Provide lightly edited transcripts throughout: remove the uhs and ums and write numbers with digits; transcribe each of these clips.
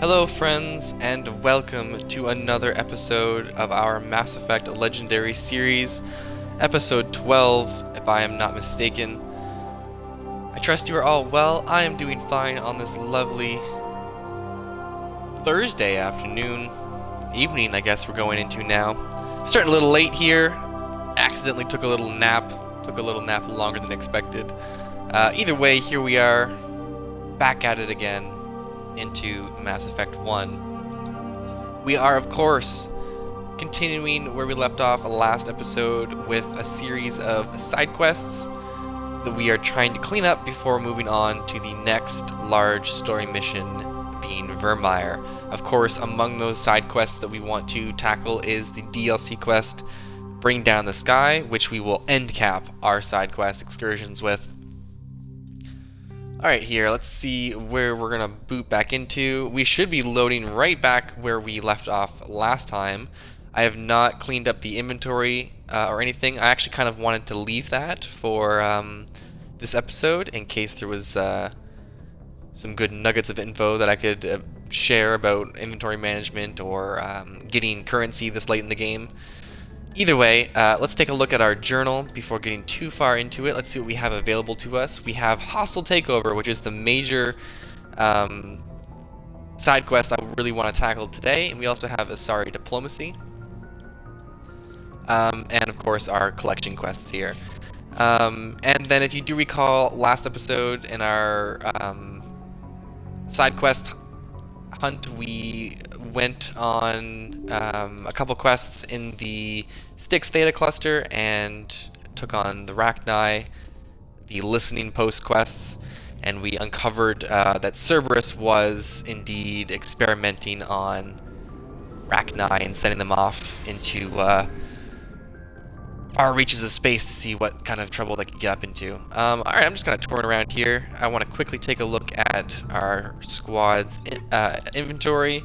Hello friends, and welcome to another episode of our Mass Effect Legendary Series, episode 12, if I am not mistaken. I trust you are all well. I am doing fine on this lovely Thursday afternoon, evening I guess we're going into now. Starting a little late here, accidentally took a little nap longer than expected. Either way, here we are, back at it again. Into Mass Effect 1. We are, of course, continuing where we left off last episode with a series of side quests that we are trying to clean up before moving on to the next large story mission, being Virmire. Of course, among those side quests that we want to tackle is the DLC quest, Bring Down the Sky, which we will end cap our side quest excursions with. Alright, here, let's see where we're gonna boot back into. We should be loading right back where we left off last time. I have not cleaned up the inventory or anything. I actually kind of wanted to leave that for this episode in case there was some good nuggets of info that I could share about inventory management or getting currency this late in the game. Either way, let's take a look at our journal before getting too far into it. Let's see what we have available to us. We have Hostile Takeover, which is the major side quest I really want to tackle today. And we also have Asari Diplomacy. And of course our collection quests here. And then if you do recall, last episode in our side quest hunt, we went on a couple quests in the Styx Theta cluster and took on the Rachni, the listening post quests, and we uncovered that Cerberus was indeed experimenting on Rachni and sending them off into far reaches of space to see what kind of trouble they could get up into. Alright, I'm just going to turn around here. I want to quickly take a look at our squad's inventory,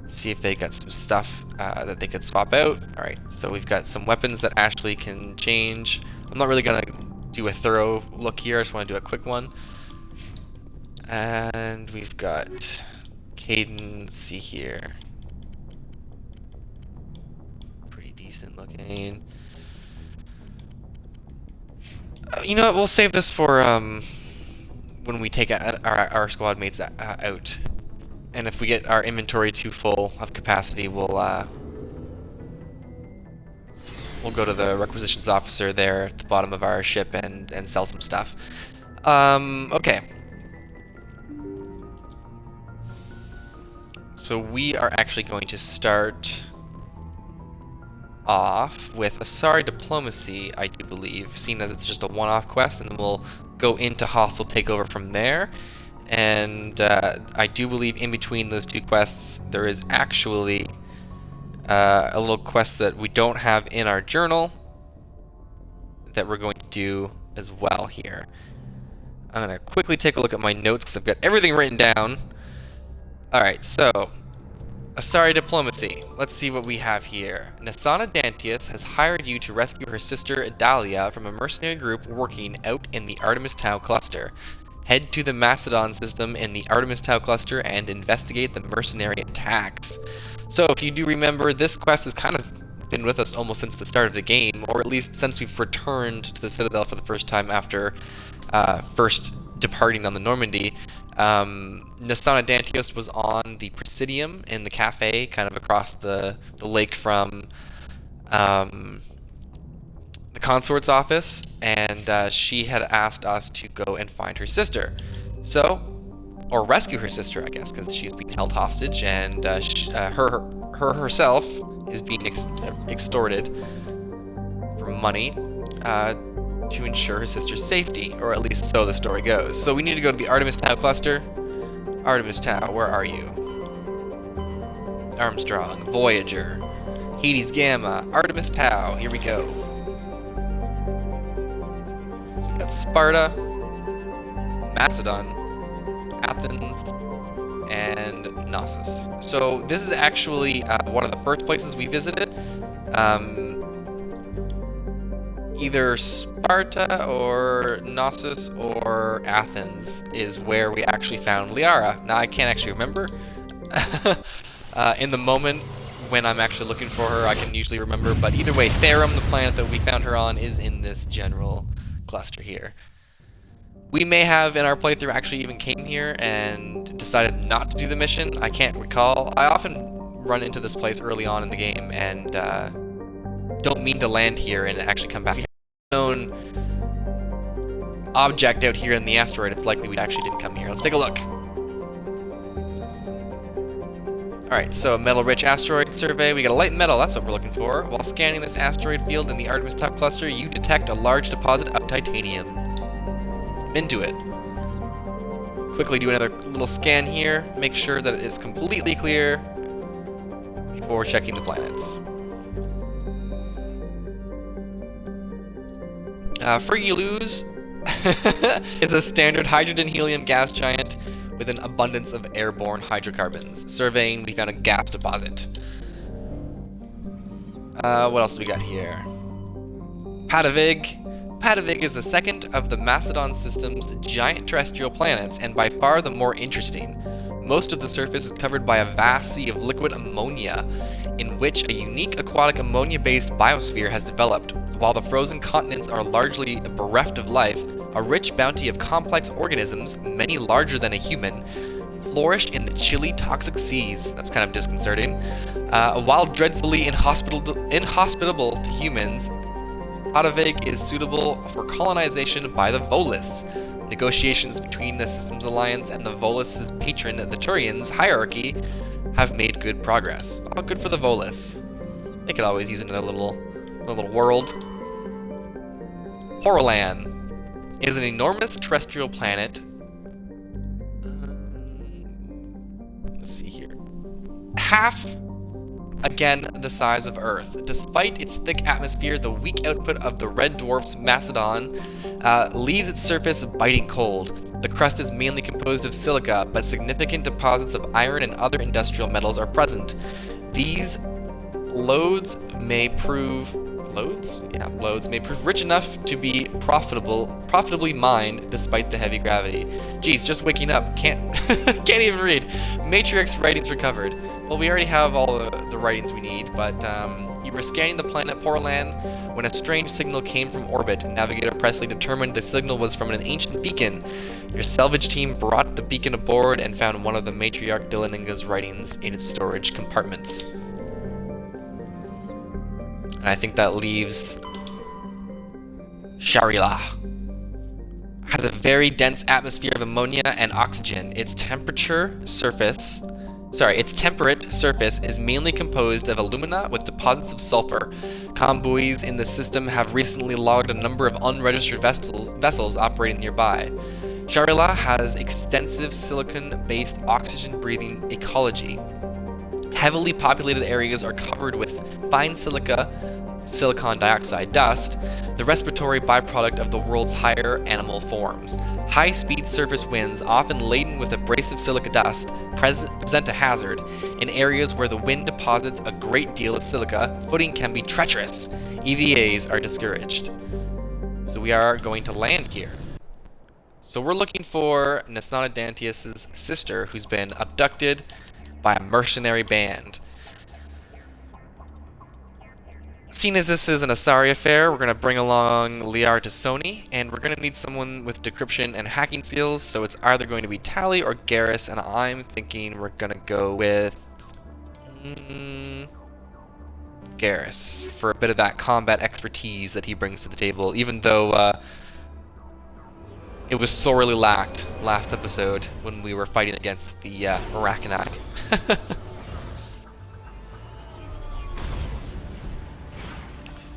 see if they got some stuff that they could swap out. Alright, so we've got some weapons that Ashley can change. I'm not really going to do a thorough look here, I just want to do a quick one. And we've got Caden, let's see here. Pretty decent looking. You know what, we'll save this for when we take our squad mates out. And if we get our inventory too full of capacity, we'll go to the requisitions officer there at the bottom of our ship and sell some stuff. Okay. So we are actually going to start off with Asari Diplomacy, I do believe, seeing as it's just a one-off quest, and then we'll go into Hostile Takeover from there. And I do believe in between those two quests there is actually a little quest that we don't have in our journal that we're going to do as well here. I'm going to quickly take a look at my notes because I've got everything written down. Alright, so Asari Diplomacy. Let's see what we have here. Nasana Dantius has hired you to rescue her sister Adalia from a mercenary group working out in the Artemis Tau cluster. Head to the Macedon system in the Artemis Tau cluster and investigate the mercenary attacks. So if you do remember, this quest has kind of been with us almost since the start of the game, or at least since we've returned to the Citadel for the first time after first departing on the Normandy. Nasana Dantios was on the Presidium in the cafe, kind of across the lake from the consort's office, and she had asked us to go and find her sister. So, or rescue her sister, I guess, because she's being held hostage, and her herself is being extorted for money to ensure her sister's safety, or at least so the story goes. So we need to go to the Artemis Tau cluster. Artemis Tau, where are you? Armstrong, Voyager, Hades Gamma, Artemis Tau, here we go. So we got Sparta, Macedon, Athens, and Knossos. So this is actually one of the first places we visited. Either Sparta or Knossos or Athens is where we actually found Liara. Now I can't actually remember In the moment when I'm actually looking for her, I can usually remember, but either way, Therum, the planet that we found her on, is in this general cluster here. We may have, in our playthrough, actually even came here and decided not to do the mission. I can't recall. I often run into this place early on in the game and don't mean to land here and actually come back. If we had a known object out here in the asteroid, it's likely we actually didn't come here. Let's take a look. Alright, so metal-rich asteroid survey. We got a light metal, that's what we're looking for. While scanning this asteroid field in the Artemis type cluster, you detect a large deposit of titanium. Into it. Quickly do another little scan here, make sure that it's completely clear before checking the planets. Frigulus is a standard hydrogen-helium gas giant with an abundance of airborne hydrocarbons. Surveying, we found a gas deposit. What else do we got here? Patavig. Patavig is the second of the Macedon system's giant terrestrial planets, and by far the more interesting. Most of the surface is covered by a vast sea of liquid ammonia, in which a unique aquatic ammonia-based biosphere has developed. While the frozen continents are largely bereft of life, a rich bounty of complex organisms, many larger than a human, flourish in the chilly, toxic seas. That's kind of disconcerting. While dreadfully inhospitable to humans, Patavig is suitable for colonization by the Volus. Negotiations between the Systems Alliance and the Volus' patron, the Turians hierarchy, have made good progress. Oh, good for the Volus. They could always use another little world. Horolan is an enormous terrestrial planet. Let's see here. Half, again, the size of Earth. Despite its thick atmosphere, the weak output of the red dwarf's Macedon leaves its surface biting cold. The crust is mainly composed of silica, but significant deposits of iron and other industrial metals are present. These lodes may prove rich enough to be profitably mined despite the heavy gravity. Geez, just waking up, can't even read. Matrix writings recovered. Well, we already have all the writings we need, but you were scanning the planet Portland when a strange signal came from orbit. Navigator Presley determined the signal was from an ancient beacon. Your salvage team brought the beacon aboard and found one of the Matriarch Dilininga's writings in its storage compartments. And I think that leaves Sharila. Has a very dense atmosphere of ammonia and oxygen. Its temperate surface is mainly composed of alumina with deposits of sulfur. Convoys in the system have recently logged a number of unregistered vessels operating nearby. Sharila has extensive silicon-based oxygen-breathing ecology. Heavily populated areas are covered with fine silicon dioxide dust, the respiratory byproduct of the world's higher animal forms. High-speed surface winds, often laden with abrasive silica dust, present a hazard. In areas where the wind deposits a great deal of silica, footing can be treacherous. EVAs are discouraged. So we are going to land here. So we're looking for Nasana Dantius' sister, who's been abducted by a mercenary band. Seeing as this is an Asari affair, we're going to bring along Liar to Sony, and we're going to need someone with decryption and hacking skills, so it's either going to be Tally or Garrus, and I'm thinking we're going to go with Garrus for a bit of that combat expertise that he brings to the table, even though it was sorely lacked last episode when we were fighting against the Arachni.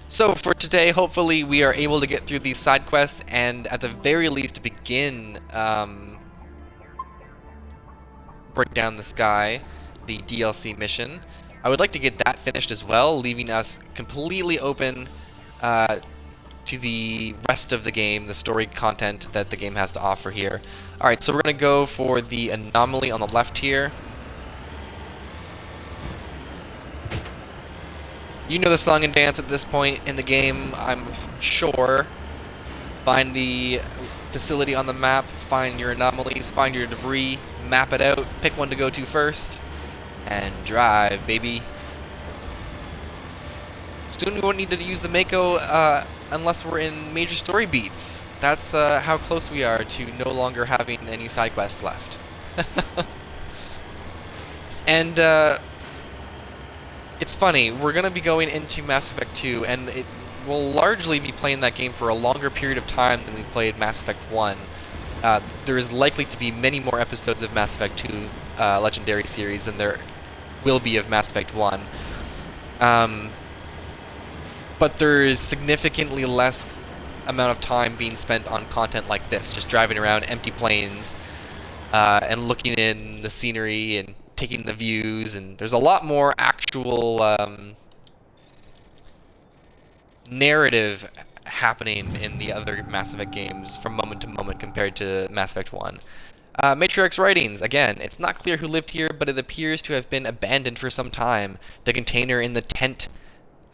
So for today, hopefully we are able to get through these side quests and at the very least begin Break Down the Sky, the DLC mission. I would like to get that finished as well, leaving us completely open to the rest of the game, the story content that the game has to offer here. Alright, so we're going to go for the anomaly on the left here. You know the song and dance at this point in the game, I'm sure. Find the facility on the map, find your anomalies, find your debris, map it out, pick one to go to first. And drive, baby. Soon we won't need to use the Mako unless we're in major story beats. That's how close we are to no longer having any side quests left. And it's funny, we're going to be going into Mass Effect 2, and we'll largely be playing that game for a longer period of time than we played Mass Effect 1. There is likely to be many more episodes of Mass Effect 2 Legendary Series than there will be of Mass Effect 1. But there is significantly less amount of time being spent on content like this, just driving around empty plains and looking in the scenery and taking the views, and there's a lot more actual narrative happening in the other Mass Effect games from moment to moment compared to Mass Effect 1. Matriarch's writings, again, it's not clear who lived here, but it appears to have been abandoned for some time. The container in the tent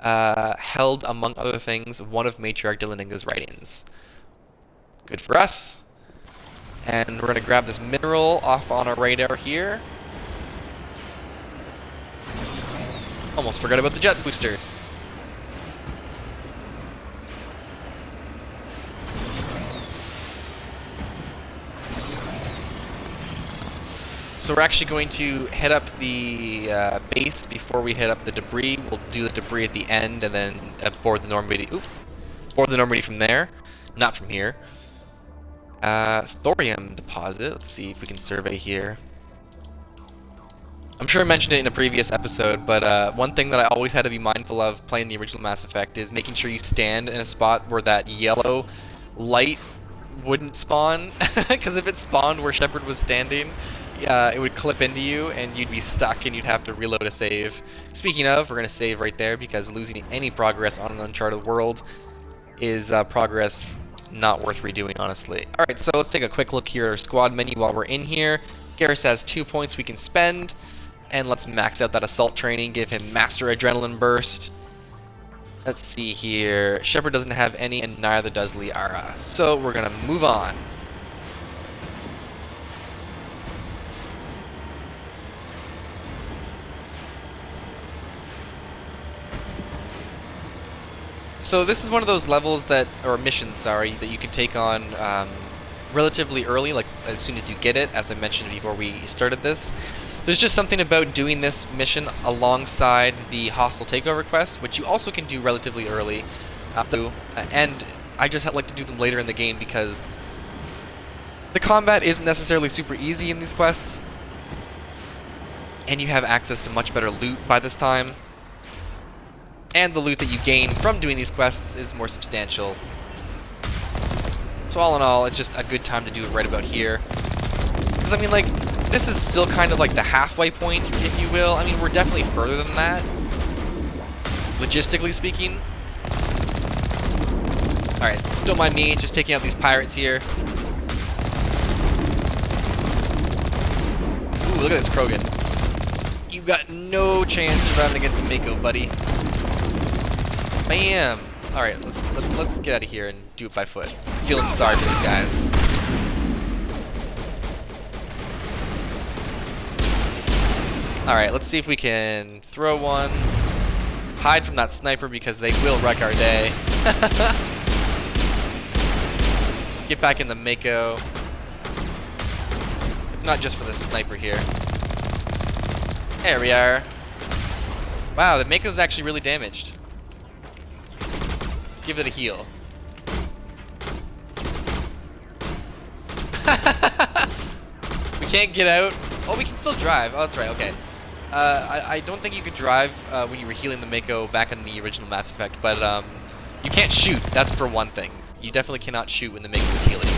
held, among other things, one of Matriarch Delaninga's writings. Good for us. And we're going to grab this mineral off on our radar here. Almost forgot about the jet boosters. So we're actually going to head up the base before we head up the debris. We'll do the debris at the end and then board the Normandy. Board the Normandy from there, not from here. Thorium deposit. Let's see if we can survey here. I'm sure I mentioned it in a previous episode, but one thing that I always had to be mindful of playing the original Mass Effect is making sure you stand in a spot where that yellow light wouldn't spawn, because if it spawned where Shepard was standing, it would clip into you and you'd be stuck and you'd have to reload a save. Speaking of, we're going to save right there because losing any progress on an uncharted world is progress not worth redoing, honestly. Alright, so let's take a quick look here at our squad menu while we're in here. Garrus has 2 points we can spend. And let's max out that assault training, give him Master Adrenaline Burst. Let's see here. Shepard doesn't have any, and neither does Liara. So we're going to move on. So this is one of those levels that, or missions, sorry, that you can take on relatively early, like as soon as you get it, as I mentioned before we started this. There's just something about doing this mission alongside the hostile takeover quest, which you also can do relatively early. And I just like to do them later in the game because the combat isn't necessarily super easy in these quests, and you have access to much better loot by this time. And the loot that you gain from doing these quests is more substantial. So all in all, it's just a good time to do it right about here. Because I mean, like, this is still kind of like the halfway point, if you will. I mean, we're definitely further than that, logistically speaking. Alright, don't mind me, just taking out these pirates here. Ooh, look at this Krogan. You got no chance surviving against the Mako, buddy. Bam! Alright, let's get out of here and do it by foot. Feeling sorry for these guys. Alright, let's see if we can throw one. Hide from that sniper because they will wreck our day. Get back in the Mako. If not just for the sniper here. There we are. Wow, the Mako's actually really damaged. Let's give it a heal. We can't get out. Oh, we can still drive. Oh, that's right, okay. I don't think you could drive when you were healing the Mako back in the original Mass Effect, but you can't shoot. That's for one thing. You definitely cannot shoot when the Mako is healing.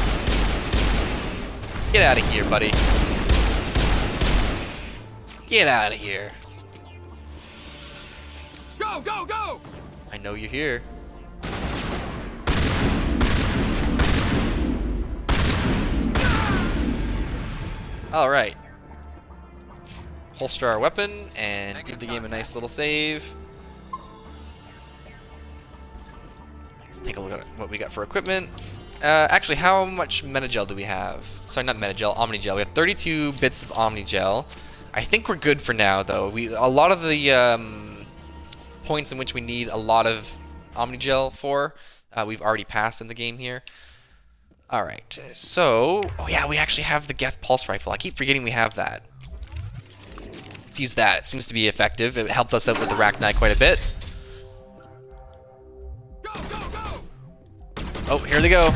Get out of here, buddy. Get out of here. Go, go, go! I know you're here. Alright. Holster our weapon and give the game a nice little save. Take a look at what we got for equipment. Actually, how much Metagel do we have? Sorry, not Metagel, Omnigel. We have 32 bits of Omnigel. I think we're good for now, though. A lot of the points in which we need a lot of Omnigel for, we've already passed in the game here. Alright, so... Oh yeah, we actually have the Geth Pulse Rifle. I keep forgetting we have that. Let's use that. It seems to be effective. It helped us out with the Rachni quite a bit. Oh, here they go.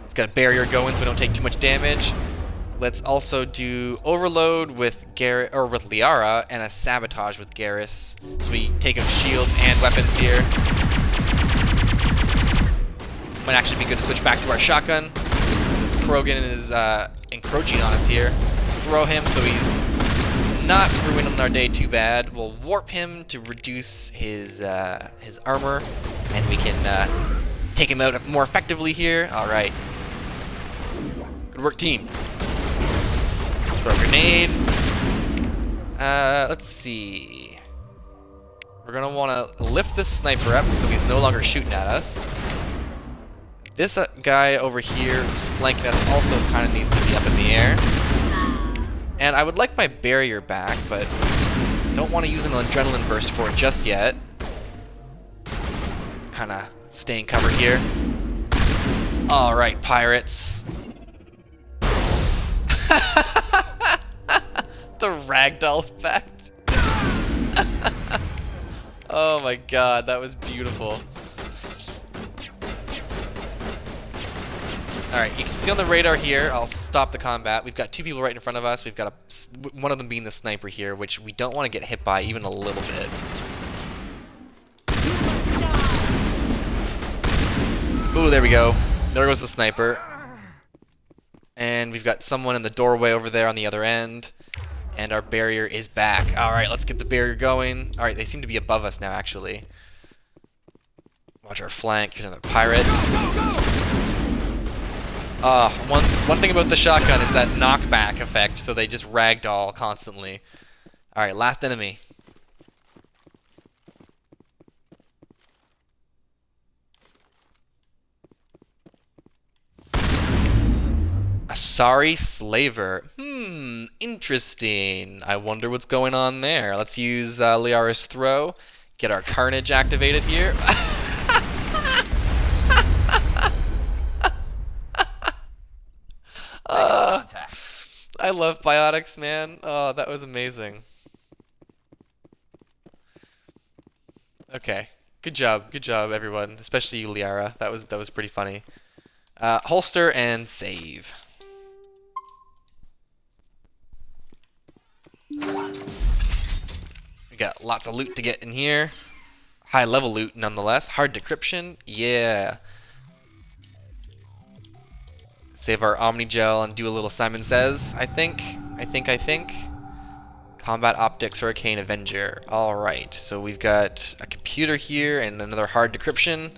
Let's get a barrier going so we don't take too much damage. Let's also do Overload with with Liara and a Sabotage with Garrus. So we take out shields and weapons here. Might actually be good to switch back to our shotgun. This Krogan is encroaching on us here. Throw him so he's not ruining our day too bad. We'll warp him to reduce his armor, and we can take him out more effectively here. All right. Good work, team. Throw a grenade. Let's see. We're gonna want to lift this sniper up so he's no longer shooting at us. This guy over here who's flanking us also kind of needs to be up in the air. And I would like my barrier back, but don't want to use an adrenaline burst for it just yet. Kind of staying covered here. All right, pirates. The ragdoll effect. Oh my god, that was beautiful. Alright, you can see on the radar here, I'll stop the combat. We've got two people right in front of us. We've got one of them being the sniper here, which we don't want to get hit by even a little bit. Ooh, there we go. There goes the sniper. And we've got someone in the doorway over there on the other end. And our barrier is back. Alright, let's get the barrier going. Alright, they seem to be above us now, actually. Watch our flank. Here's another pirate. One thing about the shotgun is that knockback effect, so they just ragdoll constantly. Alright, last enemy. Asari Slaver. Interesting. I wonder what's going on there. Let's use Liara's Throw. Get our Carnage activated here. I love biotics, man. Oh, that was amazing. Okay. Good job, everyone. Especially you, Liara. That was pretty funny. Holster and save. We got lots of loot to get in here. High level loot nonetheless. Hard decryption. Yeah. Save our Omnigel and do a little Simon Says, I think. Combat Optics, Hurricane Avenger. Alright, so we've got a computer here and another hard decryption.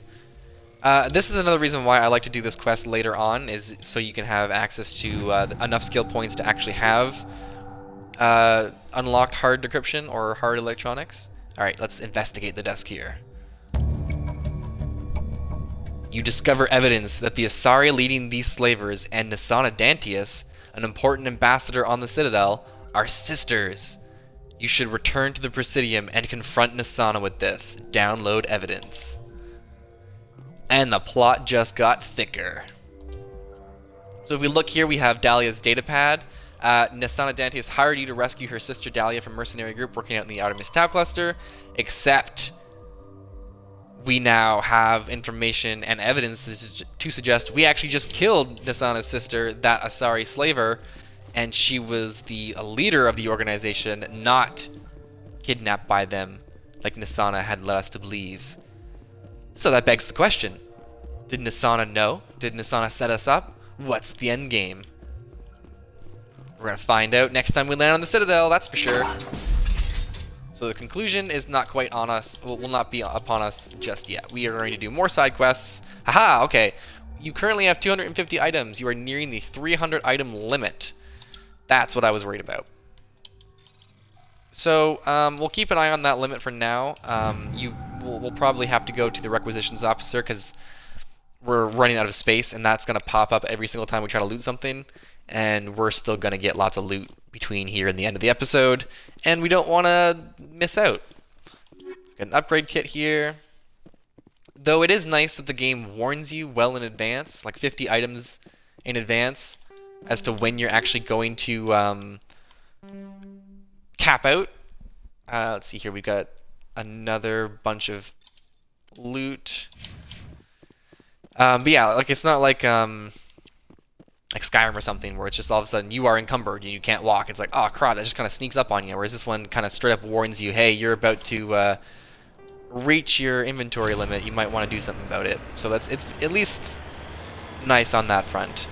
This is another reason why I like to do this quest later on, is so you can have access to enough skill points to actually have unlocked hard decryption or hard electronics. Alright, let's investigate the desk here. You discover evidence that the Asari leading these slavers and Nasana Dantius, an important ambassador on the Citadel, are sisters. You should return to the Presidium and confront Nasana with this. Download evidence. And the plot just got thicker. So if we look here, we have Dahlia's datapad. Nasana Dantius hired you to rescue her sister Dahlia from mercenary group working out in the Artemis Tau cluster, except we now have information and evidence to suggest we actually just killed Nasana's sister, that Asari slaver, and she was the leader of the organization, not kidnapped by them like Nasana had led us to believe. So that begs the question. Did Nasana know? Did Nasana set us up? What's the end game? We're gonna find out next time we land on the Citadel, that's for sure. So the conclusion is not quite on us, will not be upon us just yet. We are going to do more side quests. Haha, okay. You currently have 250 items. You are nearing the 300 item limit. That's what I was worried about. So we'll keep an eye on that limit for now. We'll probably have to go to the requisitions officer, because we're running out of space, and that's going to pop up every single time we try to loot something, and we're still going to get lots of loot between here and the end of the episode, and we don't want to miss out. Got an upgrade kit here. Though it is nice that the game warns you well in advance, like 50 items in advance, as to when you're actually going to cap out. Let's see here, we've got another bunch of loot. But yeah, like it's not like Skyrim or something where it's just all of a sudden you are encumbered and you can't walk. It's like, oh crap, that just kind of sneaks up on you. Whereas this one kind of straight up warns you, hey, you're about to reach your inventory limit. You might want to do something about it. So it's at least nice on that front.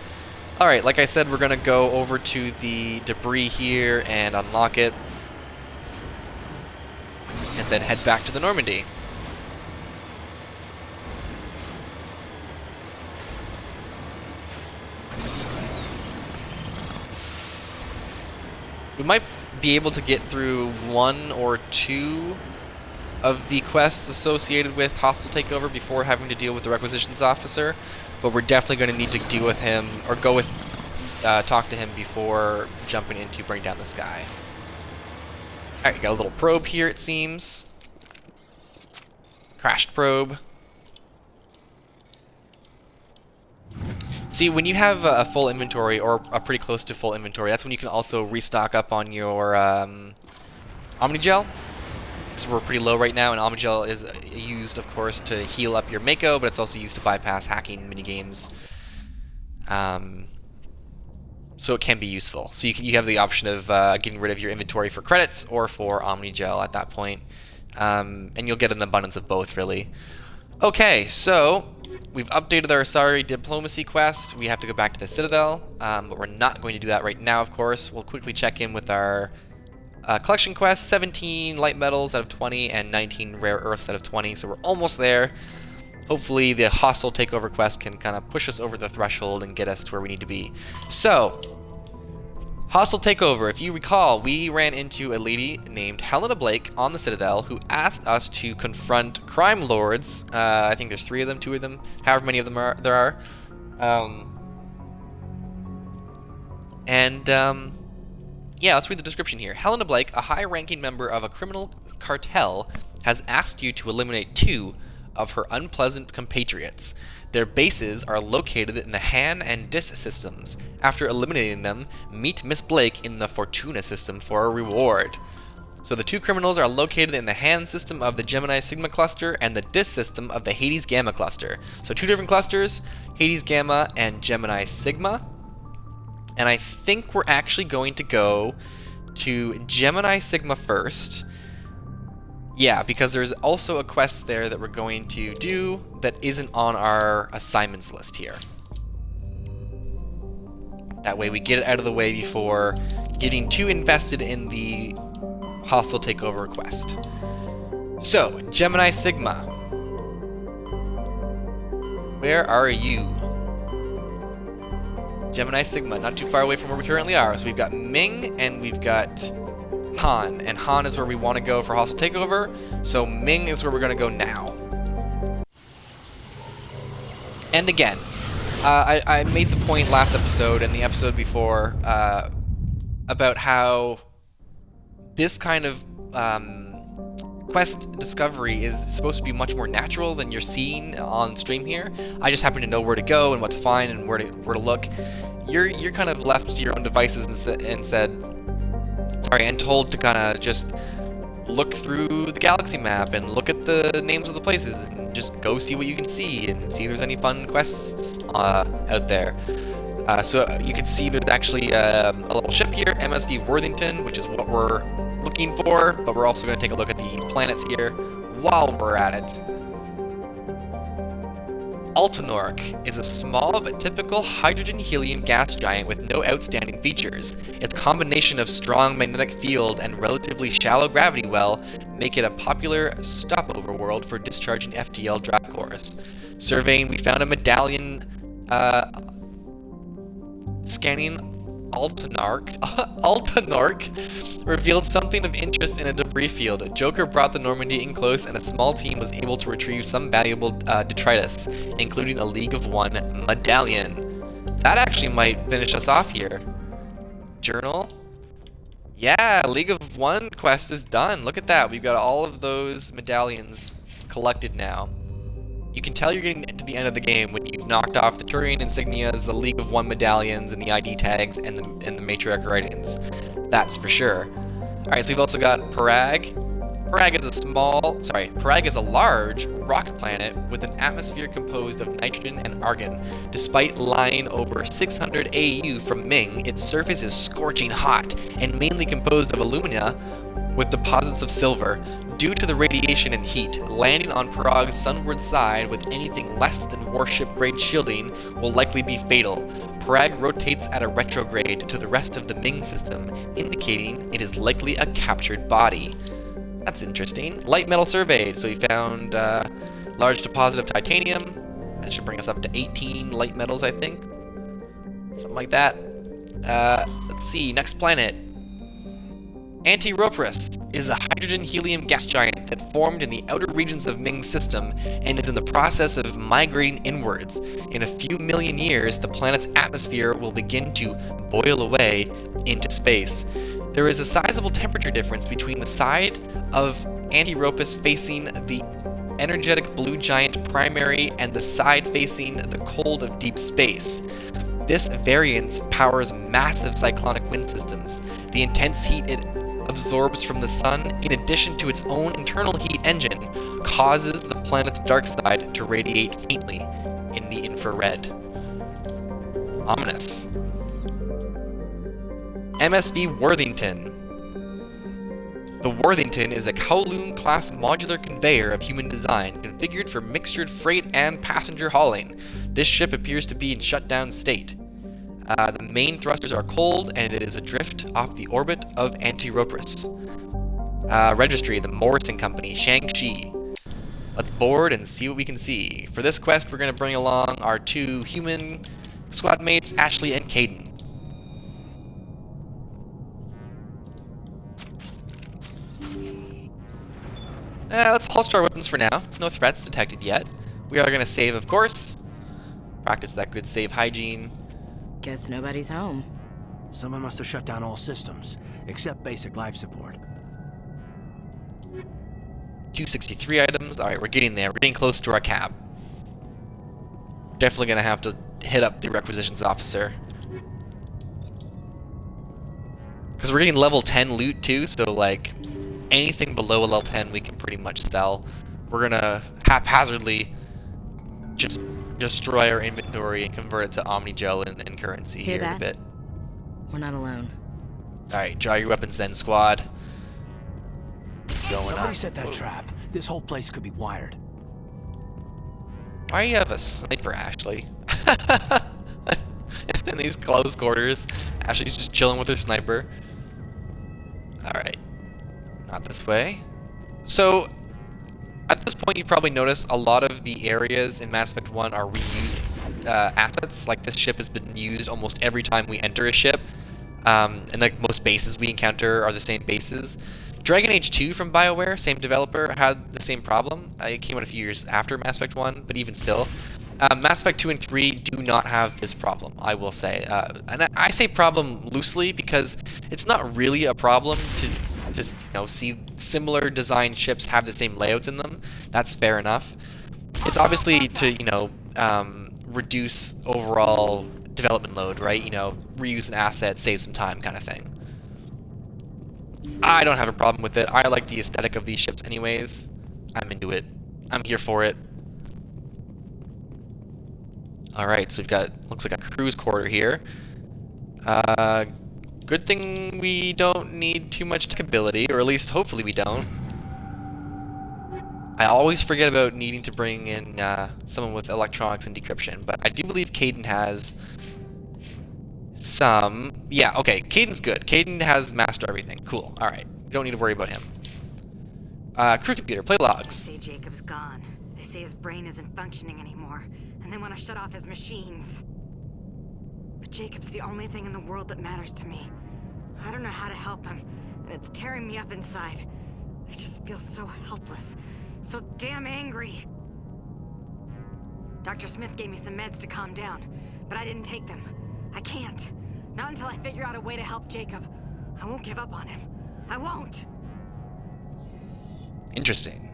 All right, like I said, we're gonna go over to the debris here and unlock it, and then head back to the Normandy. We might be able to get through 1 or 2 of the quests associated with hostile takeover before having to deal with the requisitions officer, but we're definitely going to need to deal with him, or talk to him before jumping into Bring Down the Sky. Alright, you got a little probe here, it seems. Crashed probe. See, when you have a full inventory, or a pretty close to full inventory, that's when you can also restock up on your Omnigel. So we're pretty low right now, and Omnigel is used, of course, to heal up your Mako, but it's also used to bypass hacking minigames. So it can be useful. So you have the option of getting rid of your inventory for credits or for Omnigel at that point. And you'll get an abundance of both, really. Okay, so we've updated our Asari diplomacy quest. We have to go back to the Citadel, but we're not going to do that right now, of course. We'll quickly check in with our collection quest. 17 light metals out of 20 and 19 rare earths out of 20, so we're almost there. Hopefully the hostile takeover quest can kind of push us over the threshold and get us to where we need to be. So, hostile takeover. If you recall, we ran into a lady named Helena Blake on the Citadel who asked us to confront crime lords. I think there's 3 of them, 2 of them, however many of them there are. Yeah, let's read the description here. Helena Blake, a high-ranking member of a criminal cartel, has asked you to eliminate 2 of her unpleasant compatriots. Their bases are located in the Han and Dis systems. After eliminating them, meet Miss Blake in the Fortuna system for a reward. So the 2 criminals are located in the Han system of the Gemini Sigma cluster and the Dis system of the Hades Gamma cluster. So 2 different clusters, Hades Gamma and Gemini Sigma. And I think we're actually going to go to Gemini Sigma first. Yeah, because there's also a quest there that we're going to do that isn't on our assignments list here. That way we get it out of the way before getting too invested in the hostile takeover quest. So, Gemini Sigma. Where are you? Gemini Sigma, not too far away from where we currently are. So we've got Ming and we've got Han, and Han is where we want to go for hostile takeover, so Ming is where we're going to go now. And again, I made the point last episode and the episode before about how this kind of quest discovery is supposed to be much more natural than you're seeing on stream here. I just happen to know where to go and what to find and where to look. You're kind of left to your own devices and told to kind of just look through the galaxy map and look at the names of the places and just go see what you can see and see if there's any fun quests out there. So you can see there's actually a little ship here, MSV Worthington, which is what we're looking for, but we're also going to take a look at the planets here while we're at it. Altanork is a small but typical hydrogen-helium gas giant with no outstanding features. Its combination of strong magnetic field and relatively shallow gravity well make it a popular stopover world for discharging FTL draft cores. Surveying, we found a medallion scanning Altanork revealed something of interest in a debris field. Joker brought the Normandy in close, and a small team was able to retrieve some valuable detritus, including a League of One medallion. That actually might finish us off here. Journal. Yeah, League of One quest is done. Look at that. We've got all of those medallions collected now. You can tell you're getting to the end of the game when you've knocked off the Turian insignias, the League of One medallions, and the ID tags, and the matriarch writings. That's for sure. Alright, so we've also got Parag. Parag is a large rock planet with an atmosphere composed of nitrogen and argon. Despite lying over 600 AU from Ming, its surface is scorching hot and mainly composed of alumina with deposits of silver. Due to the radiation and heat, landing on Parag's sunward side with anything less than warship-grade shielding will likely be fatal. Parag rotates at a retrograde to the rest of the Ming system, indicating it is likely a captured body. That's interesting. Light metal surveyed. So we found large deposit of titanium. That should bring us up to 18 light metals, I think. Something like that. Let's see. Next planet. Antiropris is a hydrogen-helium gas giant that formed in the outer regions of Ming's system and is in the process of migrating inwards. In a few million years, the planet's atmosphere will begin to boil away into space. There is a sizable temperature difference between the side of Antiropris facing the energetic blue giant primary and the side facing the cold of deep space. This variance powers massive cyclonic wind systems. The intense heat it absorbs from the sun, in addition to its own internal heat engine, causes the planet's dark side to radiate faintly in the infrared. Ominous. MSV Worthington. The Worthington is a Kowloon-class modular conveyor of human design, configured for mixtured freight and passenger hauling. This ship appears to be in shutdown state. The main thrusters are cold, and it is adrift off the orbit of Antiropris. Registry, the Morrison Company, Shang-Chi. Let's board and see what we can see. For this quest, we're going to bring along our two human squad mates, Ashley and Caden. Let's holster our weapons for now. No threats detected yet. We are going to save, of course. Practice that good save hygiene. Guess nobody's home. Someone must have shut down all systems, except basic life support. 263 items. Alright, we're getting there. We're getting close to our cab. Definitely going to have to hit up the requisitions officer. Because we're getting level 10 loot too, so like anything below a level 10 we can pretty much sell. We're going to haphazardly just destroy our inventory and convert it to Omnigel and currency here in a bit. We're not alone. Alright, draw your weapons then, squad. Somebody set that trap. This whole place could be wired. Why do you have a sniper, Ashley? In these close quarters, Ashley's just chilling with her sniper. Alright. Not this way. So, at this point, you've probably noticed a lot of the areas in Mass Effect 1 are reused assets. Like, this ship has been used almost every time we enter a ship. And like most bases we encounter are the same bases. Dragon Age 2 from BioWare, same developer, had the same problem. It came out a few years after Mass Effect 1, but even still. Mass Effect 2 and 3 do not have this problem, I will say. And I say problem loosely because it's not really a problem to just see similar design ships have the same layouts in them. That's fair enough. It's obviously to reduce overall development load, right? Reuse an asset, save some time, kind of thing. I don't have a problem with it. I like the aesthetic of these ships, anyways. I'm into it. I'm here for it. All right, so we've got looks like a cruise quarter here. Good thing we don't need too much tech ability, or at least hopefully we don't. I always forget about needing to bring in someone with electronics and decryption, but I do believe Caden has some. Yeah, okay, Caden's good. Caden has mastered everything. Cool. All right, we don't need to worry about him. Crew computer, play logs. They say Jacob's gone. They say his brain isn't functioning anymore, and they want to shut off his machines. But Jacob's the only thing in the world that matters to me. I don't know how to help him, and it's tearing me up inside. I just feel so helpless, so damn angry. Dr. Smith gave me some meds to calm down, but I didn't take them. I can't. Not until I figure out a way to help Jacob. I won't give up on him. I won't. Interesting.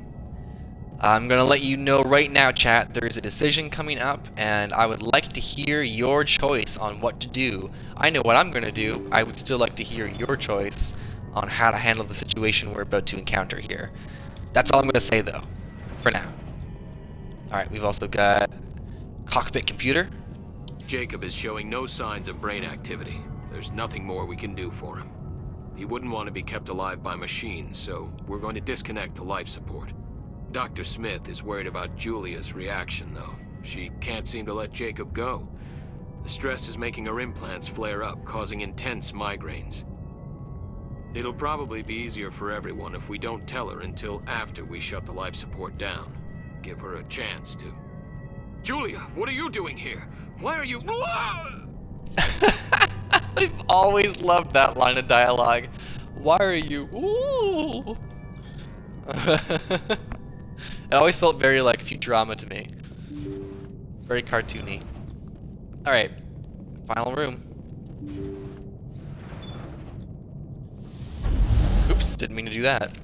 I'm gonna let you know right now, chat, there's a decision coming up, and I would like to hear your choice on what to do. I know what I'm gonna do. I would still like to hear your choice on how to handle the situation we're about to encounter here. That's all I'm gonna say, though, for now. Alright, we've also got cockpit computer. Jacob is showing no signs of brain activity. There's nothing more we can do for him. He wouldn't want to be kept alive by machines, so we're going to disconnect the life support. Dr. Smith is worried about Julia's reaction, though. She can't seem to let Jacob go. The stress is making her implants flare up, causing intense migraines. It'll probably be easier for everyone if we don't tell her until after we shut the life support down. Give her a chance to... Julia, what are you doing here? Why are you... I've always loved that line of dialogue. Why are you... Ooh. It always felt very like Futurama to me. Very cartoony. Alright. Final room. Oops, didn't mean to do that.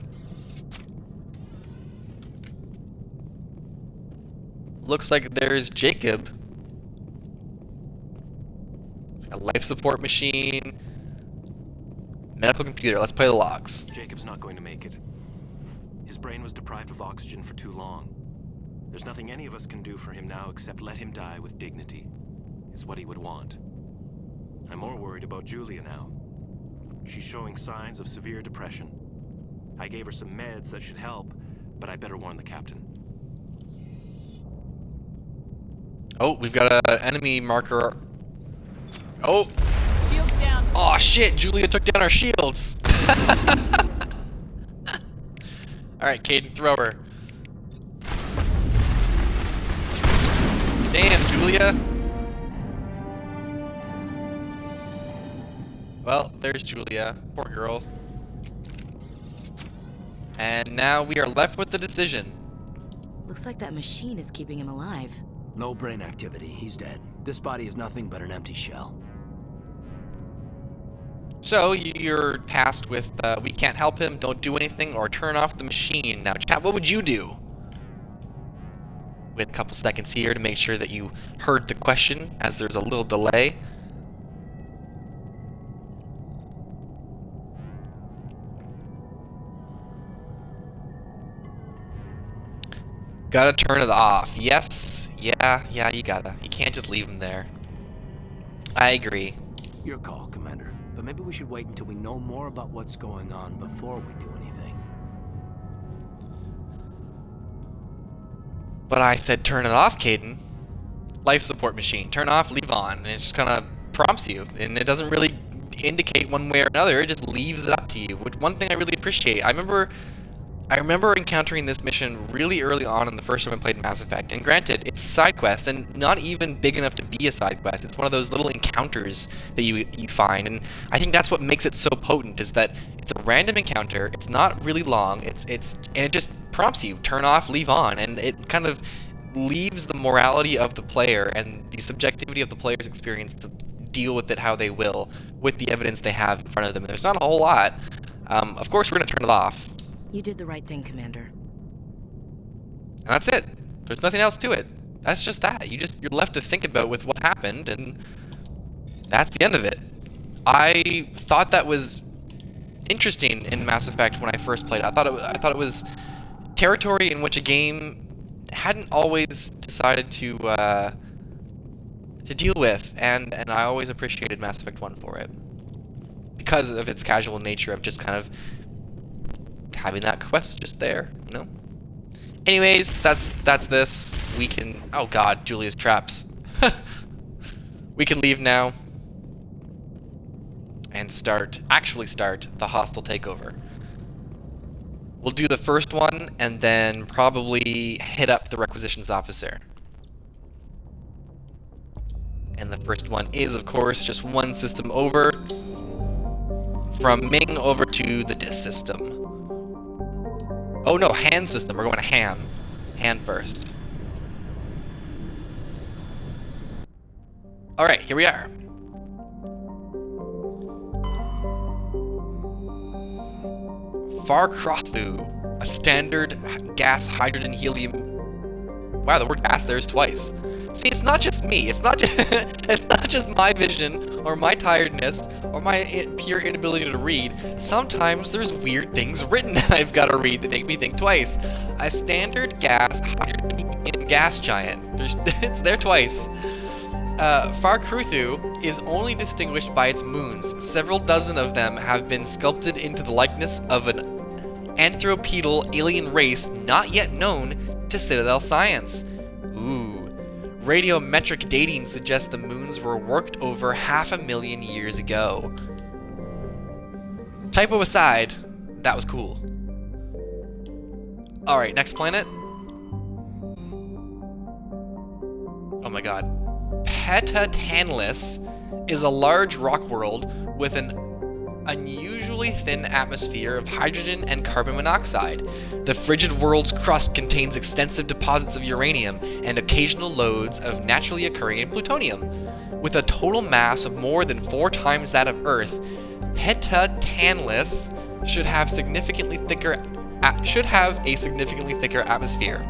Looks like there's Jacob. A life support machine. Medical computer. Let's play the logs. Jacob's not going to make it. His brain was deprived of oxygen for too long. There's nothing any of us can do for him now except let him die with dignity. It's what he would want. I'm more worried about Julia now. She's showing signs of severe depression. I gave her some meds that should help, but I better warn the captain. Oh, we've got an enemy marker. Oh! Shields down. Oh shit, Julia took down our shields! Alright, Caden, throw her. Damn, Julia! Well, there's Julia. Poor girl. And now we are left with the decision. Looks like that machine is keeping him alive. No brain activity. He's dead. This body is nothing but an empty shell. So, you're tasked with, we can't help him, don't do anything, or turn off the machine. Now, chat, what would you do? We had a couple seconds here to make sure that you heard the question, as there's a little delay. Gotta turn it off. Yes. Yeah, you gotta. You can't just leave him there. I agree. Your call, Commander. But maybe we should wait until we know more about what's going on before we do anything. But I said turn it off, Caden. Life support machine. Turn off, leave on. And it just kind of prompts you. And it doesn't really indicate one way or another. It just leaves it up to you. Which one thing I really appreciate. I remember encountering this mission really early on in the first time I played Mass Effect. And granted, it's a side quest, and not even big enough to be a side quest. It's one of those little encounters that you find, and I think that's what makes it so potent, is that it's a random encounter, it's not really long, and it just prompts you, turn off, leave on, and it kind of leaves the morality of the player and the subjectivity of the player's experience to deal with it how they will, with the evidence they have in front of them. And there's not a whole lot. Of course, we're going to turn it off. You did the right thing, Commander. And that's it. There's nothing else to it. That's just that. You're left to think about with what happened, and that's the end of it. I thought that was interesting in Mass Effect when I first played it. I thought it was territory in which a game hadn't always decided to deal with, and I always appreciated Mass Effect 1 for it because of its casual nature of just kind of having that quest just there, you know? Anyways, that's this. We can... Oh god, Julia's traps. We can leave now and actually start the hostile takeover. We'll do the first one and then probably hit up the requisitions officer. And the first one is, of course, just one system over. From Ming over to the Dis system. Oh no, Han system. We're going to Han. Han first. Alright, here we are. Farkrothu, a standard gas hydrogen helium. Wow, the word gas there is twice. See, it's not just me. It's not just it's not just my vision or my tiredness or my pure inability to read. Sometimes there's weird things written that I've got to read that make me think twice. A standard gas hydrogen gas giant. It's there twice. Farkrothu is only distinguished by its moons. Several dozen of them have been sculpted into the likeness of an anthropedal alien race not yet known to Citadel science. Ooh. Radiometric dating suggests the moons were worked over 500,000 years ago. Typo aside, that was cool. Alright, next planet. Oh my god. Petatanlis is a large rock world with an unusually thin atmosphere of hydrogen and carbon monoxide. The frigid world's crust contains extensive deposits of uranium and occasional loads of naturally occurring plutonium. With a total mass of more than 4 times that of Earth, Petatanlis should have a significantly thicker atmosphere.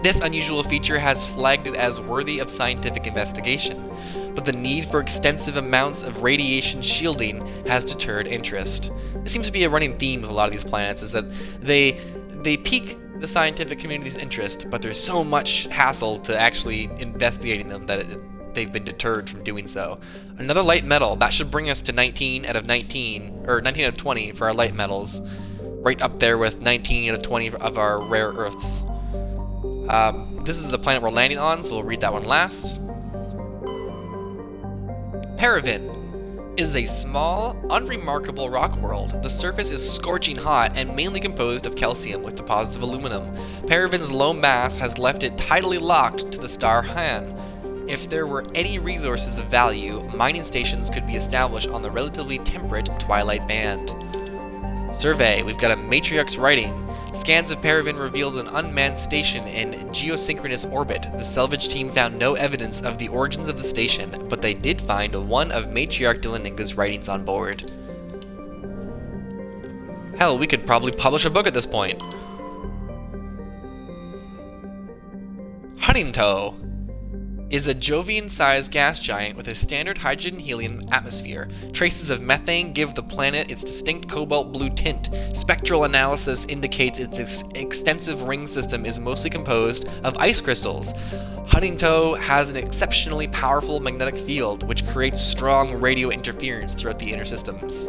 This unusual feature has flagged it as worthy of scientific investigation, but the need for extensive amounts of radiation shielding has deterred interest. It seems to be a running theme with a lot of these planets, is that they pique the scientific community's interest, but there's so much hassle to actually investigating them that they've been deterred from doing so. Another light metal, that should bring us to 19 out of 19, or 19 out of 20 for our light metals, right up there with 19 out of 20 of our rare earths. This is the planet we're landing on, so we'll read that one last. Paraven is a small, unremarkable rock world. The surface is scorching hot and mainly composed of calcium with deposits of aluminum. Paraven's low mass has left it tidally locked to the star Han. If there were any resources of value, mining stations could be established on the relatively temperate Twilight Band. Survey. We've got a Matriarch's writing. Scans of Paraven revealed an unmanned station in geosynchronous orbit. The salvage team found no evidence of the origins of the station, but they did find one of Matriarch Dilaninga's writings on board. Hell, we could probably publish a book at this point. Huntingtoe is a Jovian-sized gas giant with a standard hydrogen-helium atmosphere. Traces of methane give the planet its distinct cobalt blue tint. Spectral analysis indicates its extensive ring system is mostly composed of ice crystals. Huntingtoe has an exceptionally powerful magnetic field, which creates strong radio interference throughout the inner systems.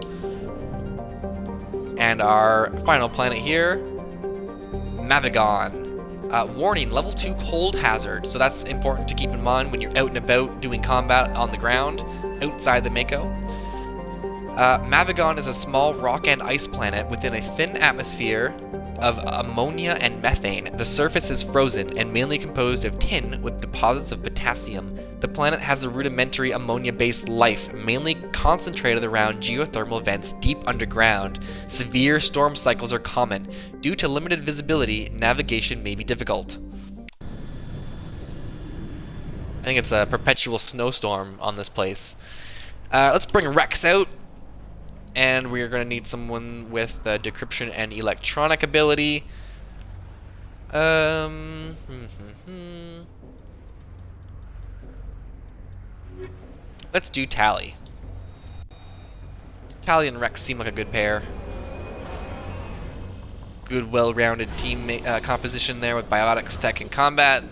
And our final planet here, Mavigon. Warning, level 2 cold hazard, so that's important to keep in mind when you're out and about doing combat on the ground, outside the Mako. Mavigon is a small rock and ice planet within a thin atmosphere of ammonia and methane. The surface is frozen and mainly composed of tin with deposits of potassium. The planet has a rudimentary ammonia-based life, mainly concentrated around geothermal vents deep underground. Severe storm cycles are common. Due to limited visibility, navigation may be difficult. I think it's a perpetual snowstorm on this place. Let's bring Rex out. And we're going to need someone with decryption and electronic ability. Let's do Tally. Tally and Rex seem like a good pair. Good, well-rounded team composition there with biotics, tech, and combat.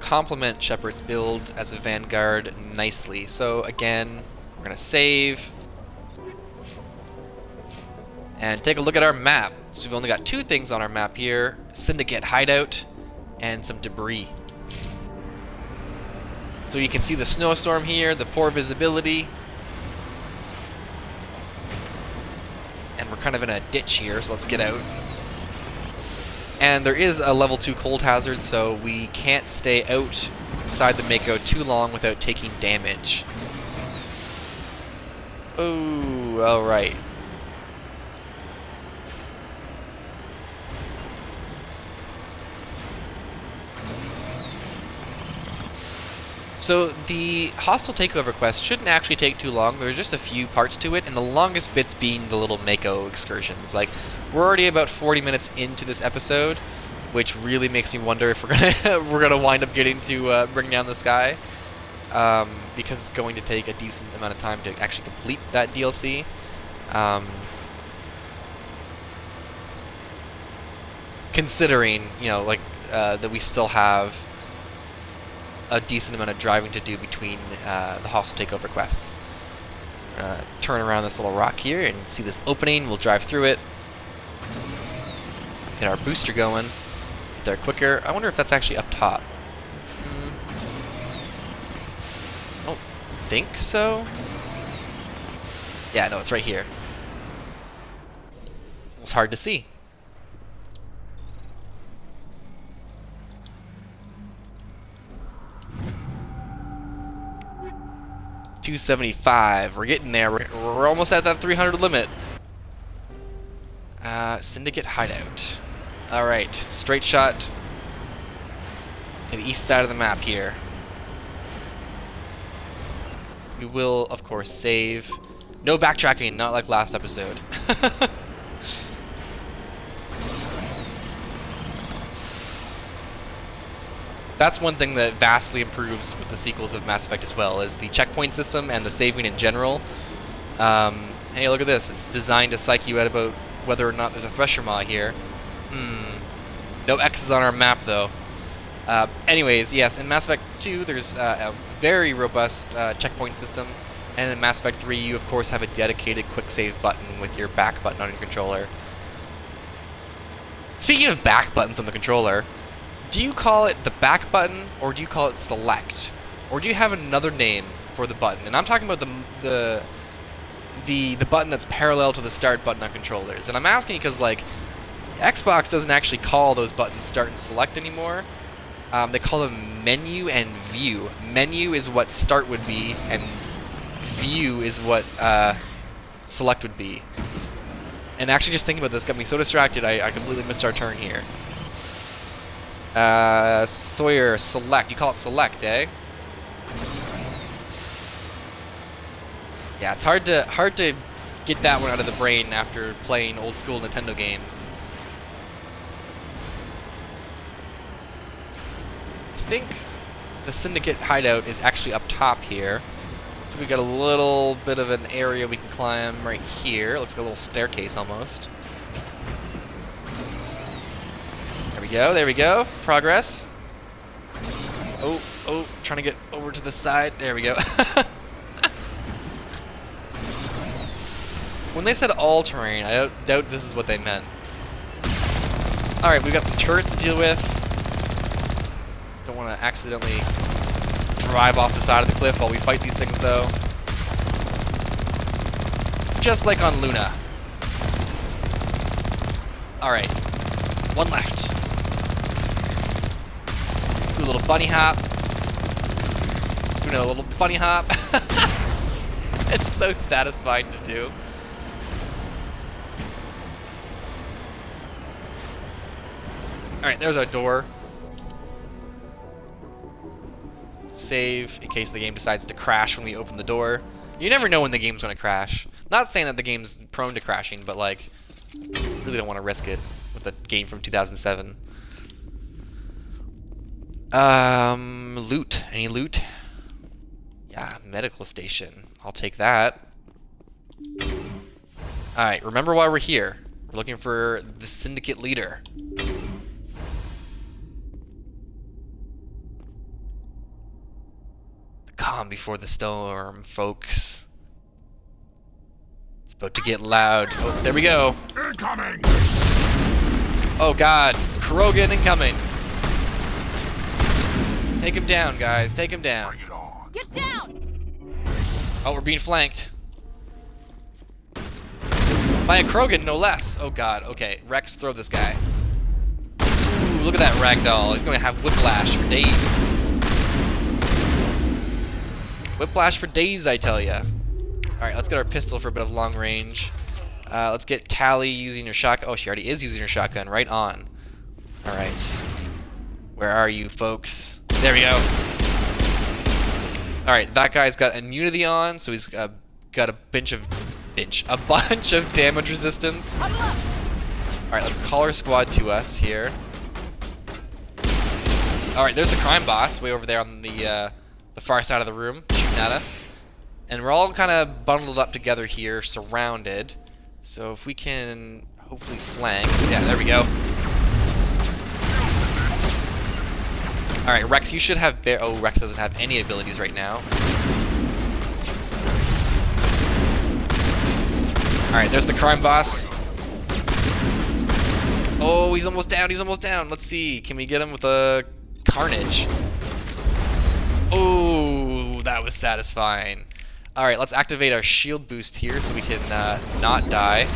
Complement Shepard's build as a vanguard nicely. So again, we're gonna save and take a look at our map. So we've only got 2 things on our map here: Syndicate hideout and some debris. So you can see the snowstorm here, the poor visibility, and we're kind of in a ditch here. So let's get out. And there is a level 2 cold hazard, so we can't stay outside the Mako too long without taking damage. Oh, alright. So the hostile takeover quest shouldn't actually take too long. There's just a few parts to it, and the longest bits being the little Mako excursions. Like, we're already about 40 minutes into this episode, which really makes me wonder if we're gonna wind up getting to bring down the sky, because it's going to take a decent amount of time to actually complete that DLC. Considering, you know, like that we still have a decent amount of driving to do between the hostile takeover quests. Turn around this little rock here and see this opening. We'll drive through it. Get our booster going. Get there quicker. I wonder if that's actually up top. I don't think so. Yeah, no, it's right here. It's hard to see. $275. We're getting there. We're almost at that 300 limit. Syndicate hideout. Alright, straight shot to the east side of the map here. We will, of course, save. No backtracking, not like last episode. That's one thing that vastly improves with the sequels of Mass Effect as well, is the checkpoint system and the saving in general. Hey, look at this. It's designed to psych you out about whether or not there's a Thresher Maw here. No X's on our map, though. Anyways, yes, in Mass Effect 2, there's a very robust checkpoint system. And in Mass Effect 3, you, of course, have a dedicated quick save button with your back button on your controller. Speaking of back buttons on the controller, do you call it the back button, or do you call it select? Or do you have another name for the button? And I'm talking about the button that's parallel to the start button on controllers. And I'm asking because, like, Xbox doesn't actually call those buttons start and select anymore. They call them menu and view. Menu is what start would be, and view is what select would be. And actually just thinking about this got me so distracted I completely missed our turn here. Sawyer, select. You call it select, eh? Yeah, it's hard to get that one out of the brain after playing old school Nintendo games. I think the Syndicate hideout is actually up top here. So we got a little bit of an area we can climb right here. It looks like a little staircase almost. There we go. Progress. Oh, trying to get over to the side. There we go. When they said all terrain, I doubt this is what they meant. Alright, we've got some turrets to deal with. Don't want to accidentally drive off the side of the cliff while we fight these things, though. Just like on Luna. Alright, one left. Do a little bunny hop. Do a little bunny hop. It's so satisfying to do. Alright, there's our door. Save in case the game decides to crash when we open the door. You never know when the game's gonna crash. Not saying that the game's prone to crashing, but like, really don't want to risk it with a game from 2007. Loot. Any loot? Yeah, medical station. I'll take that. Alright, remember why we're here. We're looking for the Syndicate leader. The calm before the storm, folks. It's about to get loud. Oh, there we go. Incoming! Oh god, Krogan incoming. Take him down, guys. Take him down. Bring it on. Get down! Oh, we're being flanked. By a Krogan, no less. Oh god, okay. Rex, throw this guy. look at that ragdoll. He's going to have whiplash for days. Whiplash for days, I tell ya. Alright, let's get our pistol for a bit of long range. Let's get Tally using her shotgun. Oh, she already is using her shotgun. Right on. Alright. Where are you, folks? There we go. Alright, that guy's got immunity on, so he's got a bunch of damage resistance. Alright, let's call our squad to us here. Alright, there's the crime boss way over there on the far side of the room, shooting at us. And we're all kind of bundled up together here, surrounded. So if we can hopefully flank. Yeah, there we go. Alright, Rex, you should have oh, Rex doesn't have any abilities right now. Alright, there's the crime boss. Oh, he's almost down, he's almost down. Let's see, can we get him with a carnage? Oh, that was satisfying. Alright, let's activate our shield boost here so we can not die.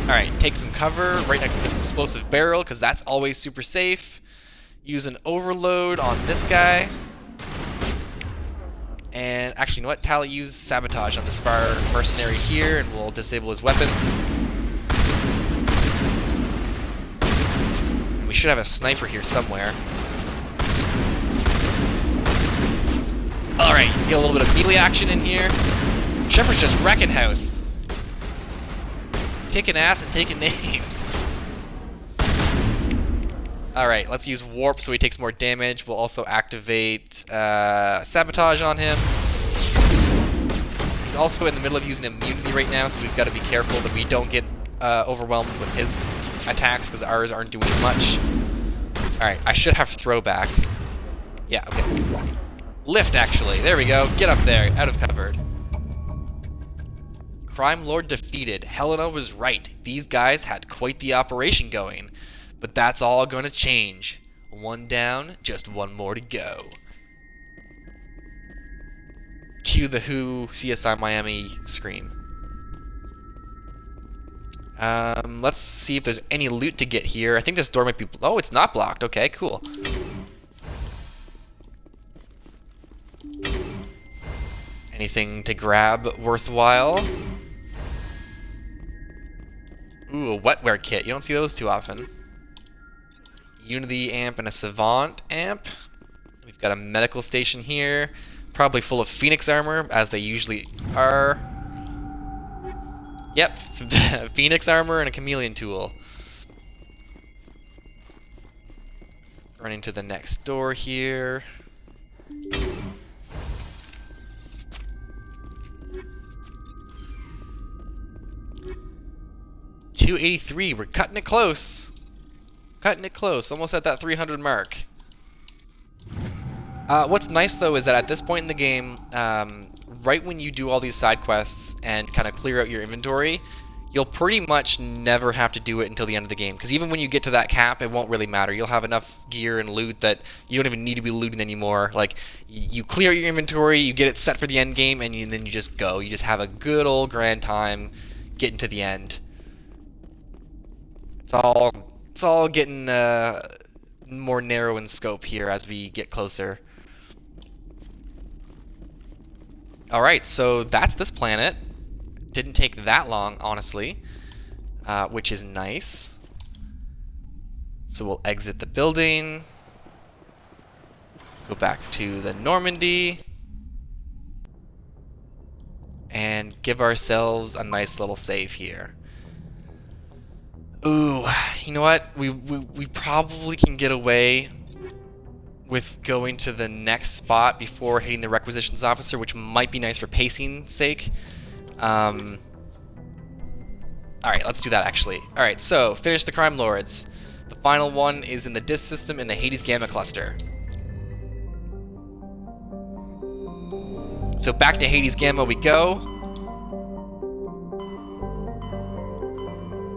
Alright, take some cover right next to this explosive barrel because that's always super safe. Use an overload on this guy. And actually, you know what? Tally, use sabotage on this far mercenary here and we'll disable his weapons. We should have a sniper here somewhere. Alright, get a little bit of melee action in here. Shepard's just wrecking house. Kicking ass and taking names. Alright, let's use warp so he takes more damage. We'll also activate sabotage on him. He's also in the middle of using immunity right now, so we've got to be careful that we don't get overwhelmed with his attacks because ours aren't doing much. Alright, I should have throwback. Yeah, okay. Lift, actually. There we go. Get up there. Out of cover. Crime Lord defeated. Helena was right. These guys had quite the operation going. But that's all going to change. One down, just one more to go. Cue the Who CSI Miami scream. Let's see if there's any loot to get here. I think this door might be... Oh, it's not blocked. Okay, cool. Anything to grab worthwhile? Ooh, a wetware kit. You don't see those too often. Unity amp and a Savant amp. We've got a medical station here. Probably full of Phoenix armor, as they usually are. Yep, Phoenix armor and a chameleon tool. Running to the next door here. $283, we're cutting it close. Cutting it close, almost at that 300 mark. What's nice though is that at this point in the game, right when you do all these side quests and kind of clear out your inventory, you'll pretty much never have to do it until the end of the game. Because even when you get to that cap, it won't really matter. You'll have enough gear and loot that you don't even need to be looting anymore. Like, you clear out your inventory, you get it set for the end game, and then you just go. You just have a good old grand time getting to the end. It's all getting more narrow in scope here as we get closer. Alright, so that's this planet. Didn't take that long, honestly, which is nice. So we'll exit the building. Go back to the Normandy. And give ourselves a nice little save here. Ooh, you know what? We probably can get away with going to the next spot before hitting the requisitions officer, which might be nice for pacing's sake. Alright, let's do that actually. Alright, so finish the crime lords. The final one is in the disk system in the Hades Gamma cluster. So back to Hades Gamma we go.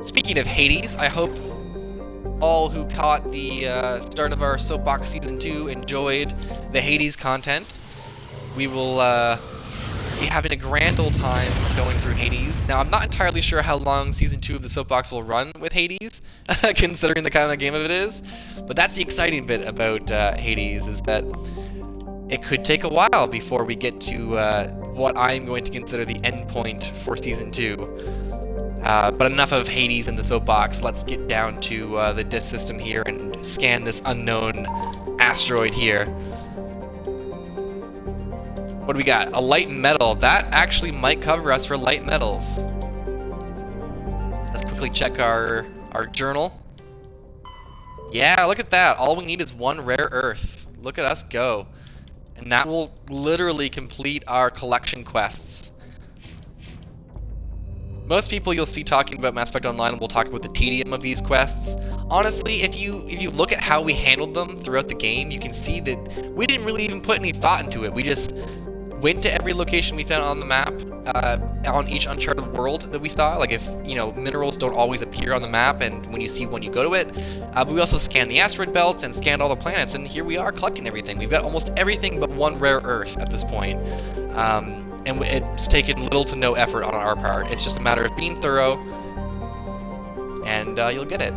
Speaking of Hades, I hope all who caught the start of our Soapbox Season 2 enjoyed the Hades content. We will be having a grand old time going through Hades. Now, I'm not entirely sure how long Season 2 of the Soapbox will run with Hades, considering the kind of game it is, but that's the exciting bit about Hades, is that it could take a while before we get to what I'm going to consider the end point for Season 2. But enough of Hades and the Soapbox. Let's get down to the disk system here and scan this unknown asteroid here. What do we got? A light metal. That actually might cover us for light metals. Let's quickly check our journal. Yeah, look at that. All we need is one rare earth. Look at us go. And that will literally complete our collection quests. Most people you'll see talking about Mass Effect Online will talk about the tedium of these quests. Honestly, if you look at how we handled them throughout the game, you can see that we didn't really even put any thought into it. We just went to every location we found on the map, on each Uncharted world that we saw. Like, if, you know, minerals don't always appear on the map, and when you see one, you go to it. But we also scanned the asteroid belts and scanned all the planets, and here we are collecting everything. We've got almost everything but one rare earth at this point. And it's taken little to no effort on our part. It's just a matter of being thorough, and you'll get it.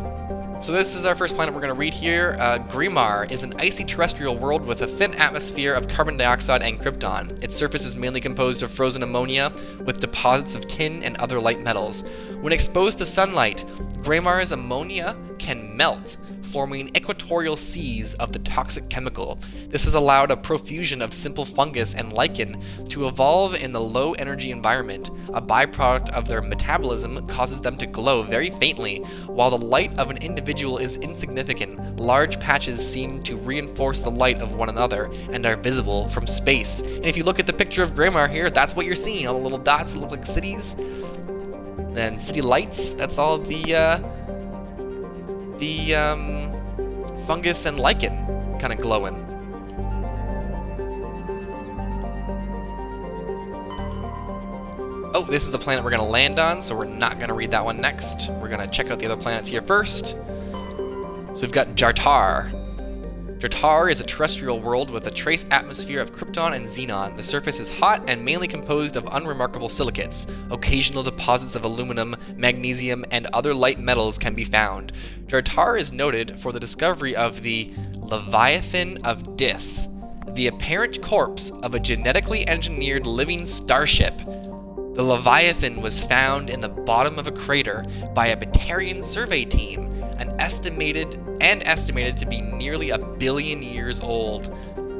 So this is our first planet we're going to read here. Grimar is an icy terrestrial world with a thin atmosphere of carbon dioxide and krypton. Its surface is mainly composed of frozen ammonia with deposits of tin and other light metals. When exposed to sunlight, Grimar's ammonia can melt, forming equatorial seas of the toxic chemical. This has allowed a profusion of simple fungus and lichen to evolve in the low-energy environment. A byproduct of their metabolism causes them to glow very faintly. While the light of an individual is insignificant, large patches seem to reinforce the light of one another and are visible from space. And if you look at the picture of Grimar here, that's what you're seeing. All the little dots that look like cities. Then city lights, that's all the fungus and lichen kind of glowing. Oh, this is the planet we're going to land on, so we're not going to read that one next. We're going to check out the other planets here first. So we've got Jartar. Jartar is a terrestrial world with a trace atmosphere of krypton and xenon. The surface is hot and mainly composed of unremarkable silicates. Occasional deposits of aluminum, magnesium, and other light metals can be found. Jartar is noted for the discovery of the Leviathan of Dis, the apparent corpse of a genetically engineered living starship. The Leviathan was found in the bottom of a crater by a Batarian survey team, estimated to be nearly 1 billion years old.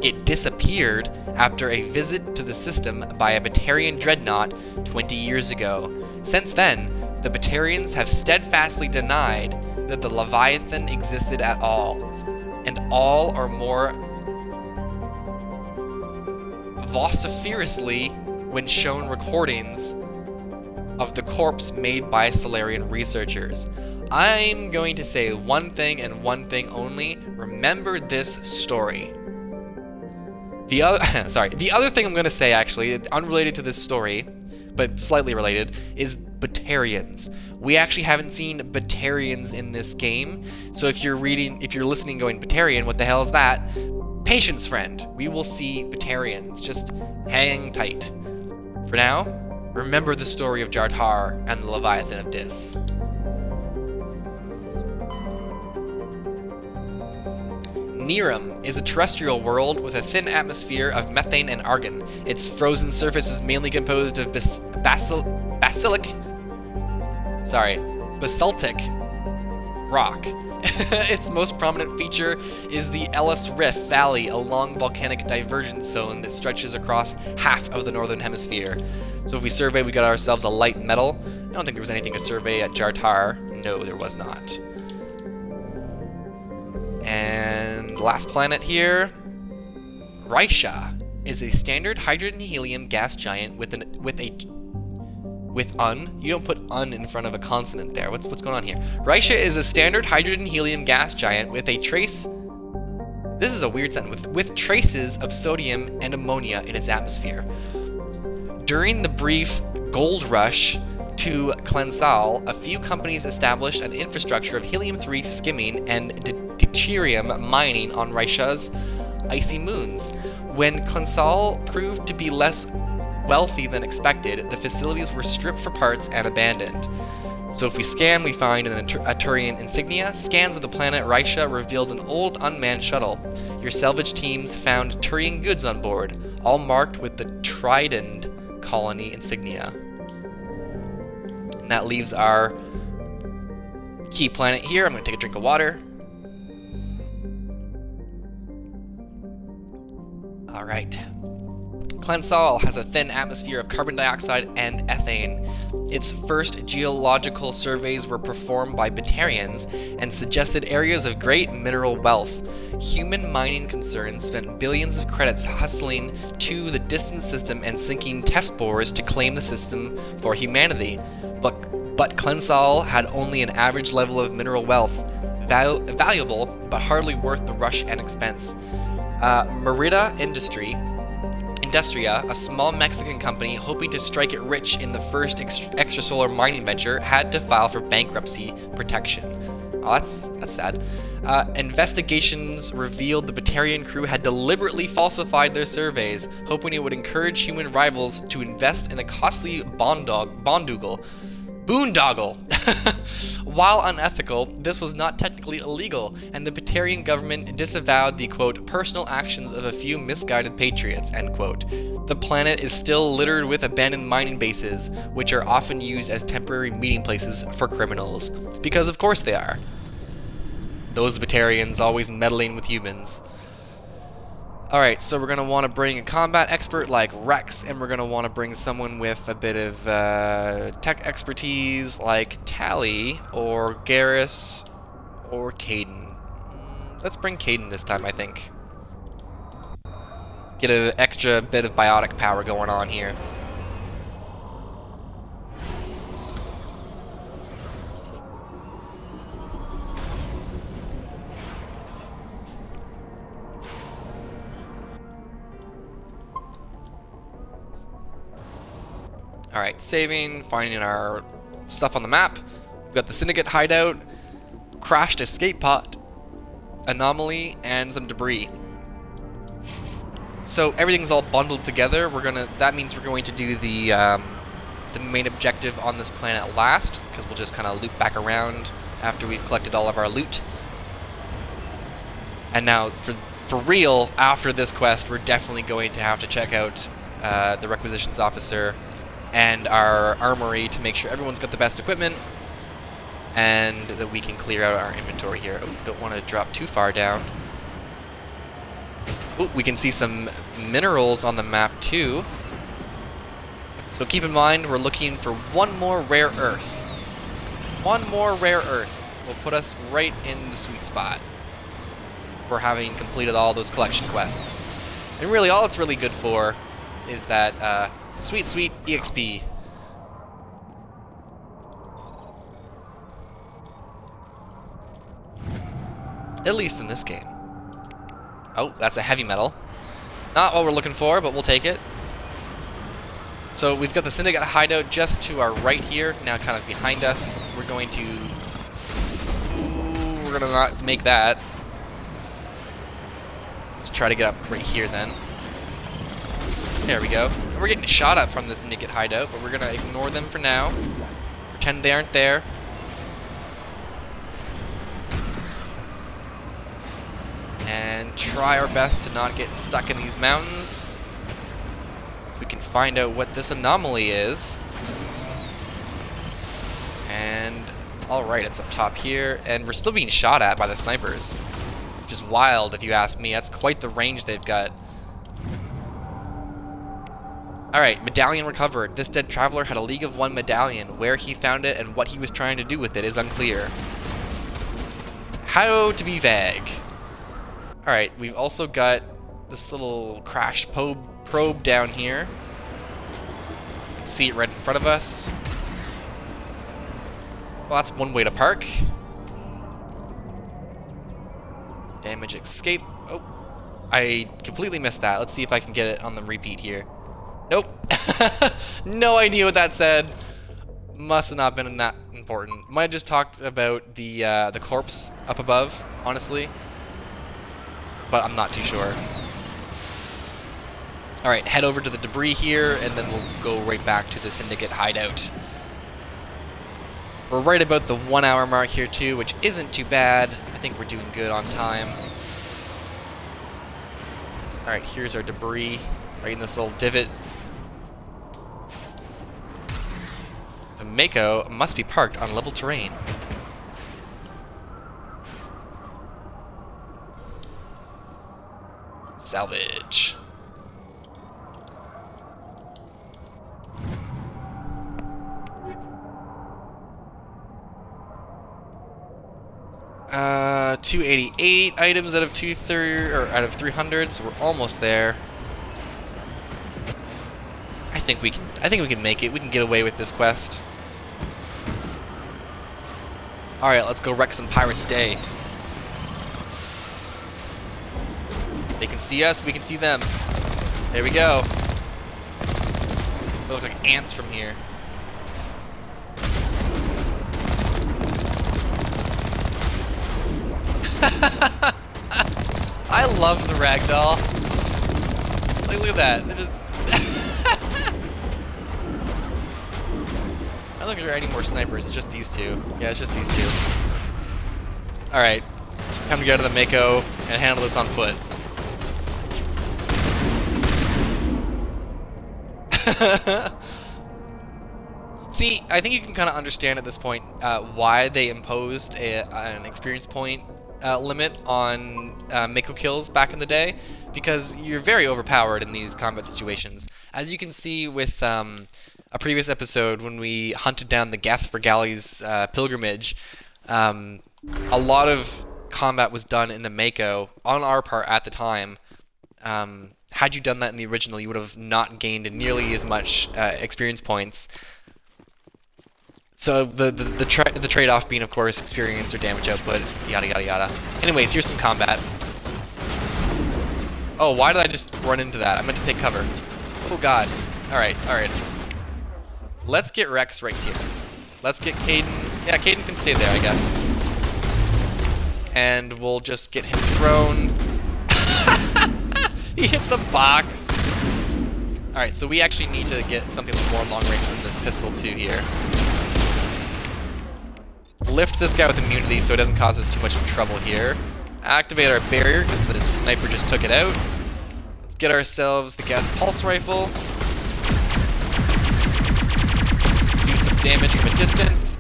It disappeared after a visit to the system by a Batarian dreadnought 20 years ago. Since then, the Batarians have steadfastly denied that the Leviathan existed at all, and all or more vociferously when shown recordings of the corpse made by Solarian researchers. I'm going to say one thing and one thing only. Remember this story. The other thing I'm going to say, actually, unrelated to this story, but slightly related, is Batarians. We actually haven't seen Batarians in this game, so if you're listening going, Batarian, what the hell is that? Patience, friend. We will see Batarians. Just hang tight. For now, remember the story of Jartar and the Leviathan of Dis. Nerum is a terrestrial world with a thin atmosphere of methane and argon. Its frozen surface is mainly composed of basaltic rock. Its most prominent feature is the Ellis Rift Valley, a long volcanic divergence zone that stretches across half of the northern hemisphere. So if we survey, we got ourselves a light metal. I don't think there was anything to survey at Jartar. No, there was not. And last planet here, Raisha is a standard hydrogen-helium gas giant with you don't put un in front of a consonant there. What's going on here? Raisha is a standard hydrogen-helium gas giant with a trace. This is a weird sentence with traces of sodium and ammonia in its atmosphere. During the brief gold rush to Klensal, a few companies established an infrastructure of helium-3 skimming and deuterium mining on Raisha's icy moons. When Klensal proved to be less wealthy than expected, the facilities were stripped for parts and abandoned. So if we scan, we find a Turian insignia. Scans of the planet Rysha revealed an old unmanned shuttle. Your salvage teams found Turian goods on board, all marked with the Trident colony insignia. And that leaves our key planet here. I'm going to take a drink of water. Alright. Klensal has a thin atmosphere of carbon dioxide and ethane. Its first geological surveys were performed by Batarians and suggested areas of great mineral wealth. Human mining concerns spent billions of credits hustling to the distant system and sinking test bores to claim the system for humanity. But Klensal had only an average level of mineral wealth, valuable but hardly worth the rush and expense. Merida Industria, a small Mexican company hoping to strike it rich in the first extrasolar mining venture, had to file for bankruptcy protection. Oh, that's sad. Investigations revealed the Batarian crew had deliberately falsified their surveys, hoping it would encourage human rivals to invest in a costly boondoggle. While unethical, this was not technically illegal, and the Batarian government disavowed the, quote, personal actions of a few misguided patriots, end quote. The planet is still littered with abandoned mining bases, which are often used as temporary meeting places for criminals. Because of course they are. Those Batarians always meddling with humans. Alright, so we're going to want to bring a combat expert like Rex, and we're going to want to bring someone with a bit of tech expertise like Tally, or Garrus, or Caden. Let's bring Caden this time, I think. Get an extra bit of biotic power going on here. Alright, saving, finding our stuff on the map. We've got the Syndicate hideout, crashed escape pod, anomaly, and some debris. So everything's all bundled together. That means we're going to do the main objective on this planet last, because we'll just kind of loop back around after we've collected all of our loot. And now, for real, after this quest, we're definitely going to have to check out the requisitions officer and our armory to make sure everyone's got the best equipment and that we can clear out our inventory here. Oh, don't want to drop too far down. Oh, we can see some minerals on the map too. So keep in mind, we're looking for one more rare earth. One more rare earth will put us right in the sweet spot for having completed all those collection quests. And really, all it's really good for is that sweet EXP. At least in this game. Oh, that's a heavy metal. Not what we're looking for, but we'll take it. So we've got the Syndicate hideout just to our right here, now kind of behind us. We're going to... Ooh, we're going to not make that. Let's try to get up right here then. There we go. We're getting shot at from the Syndicate hideout, but we're going to ignore them for now. Pretend they aren't there. And try our best to not get stuck in these mountains, so we can find out what this anomaly is. And alright, it's up top here, and we're still being shot at by the snipers, which is wild if you ask me. That's quite the range they've got. Alright, medallion recovered. This dead traveler had a League of One medallion. Where he found it and what he was trying to do with it is unclear. How to be vague. Alright, we've also got this little crash probe down here. You can see it right in front of us. Well, that's one way to park. Damage escape. Oh, I completely missed that. Let's see if I can get it on the repeat here. Nope. No idea what that said. Must have not been that important. Might have just talked about the corpse up above, honestly. But I'm not too sure. Alright, head over to the debris here, and then we'll go right back to the Syndicate hideout. We're right about the 1 hour mark here too, which isn't too bad. I think we're doing good on time. Alright, here's our debris, right in this little divot. The Mako must be parked on level terrain. Salvage. Uh, 288 items out of 230 or out of 300, so we're almost there. I think we can make it. We can get away with this quest. All right, let's go wreck some Pirates Day. They can see us, we can see them. There we go. They look like ants from here. I love the ragdoll. Look at that. They're just I don't think there are any more snipers. It's just these two. Yeah, it's just these two. All right, time to go to the Mako and handle this on foot. See, I think you can kind of understand at this point why they imposed an experience point limit on Mako kills back in the day, because you're very overpowered in these combat situations. As you can see with a previous episode when we hunted down the Geth for Galley's pilgrimage, a lot of combat was done in the Mako on our part at the time. Had you done that in the original, you would have not gained nearly as much experience points. So the trade-off being, of course, experience or damage output, yada yada yada. Anyways, here's some combat. Oh, why did I just run into that? I meant to take cover. Oh god. Alright, alright. Let's get Rex right here. Let's get Caden. Yeah, Caden can stay there, I guess. And we'll just get him thrown. He hit the box. Alright, so we actually need to get something with more long range than this pistol too here. Lift this guy with immunity so it doesn't cause us too much trouble here. Activate our barrier because the sniper just took it out. Let's get ourselves the Geth pulse rifle. Do some damage from a distance.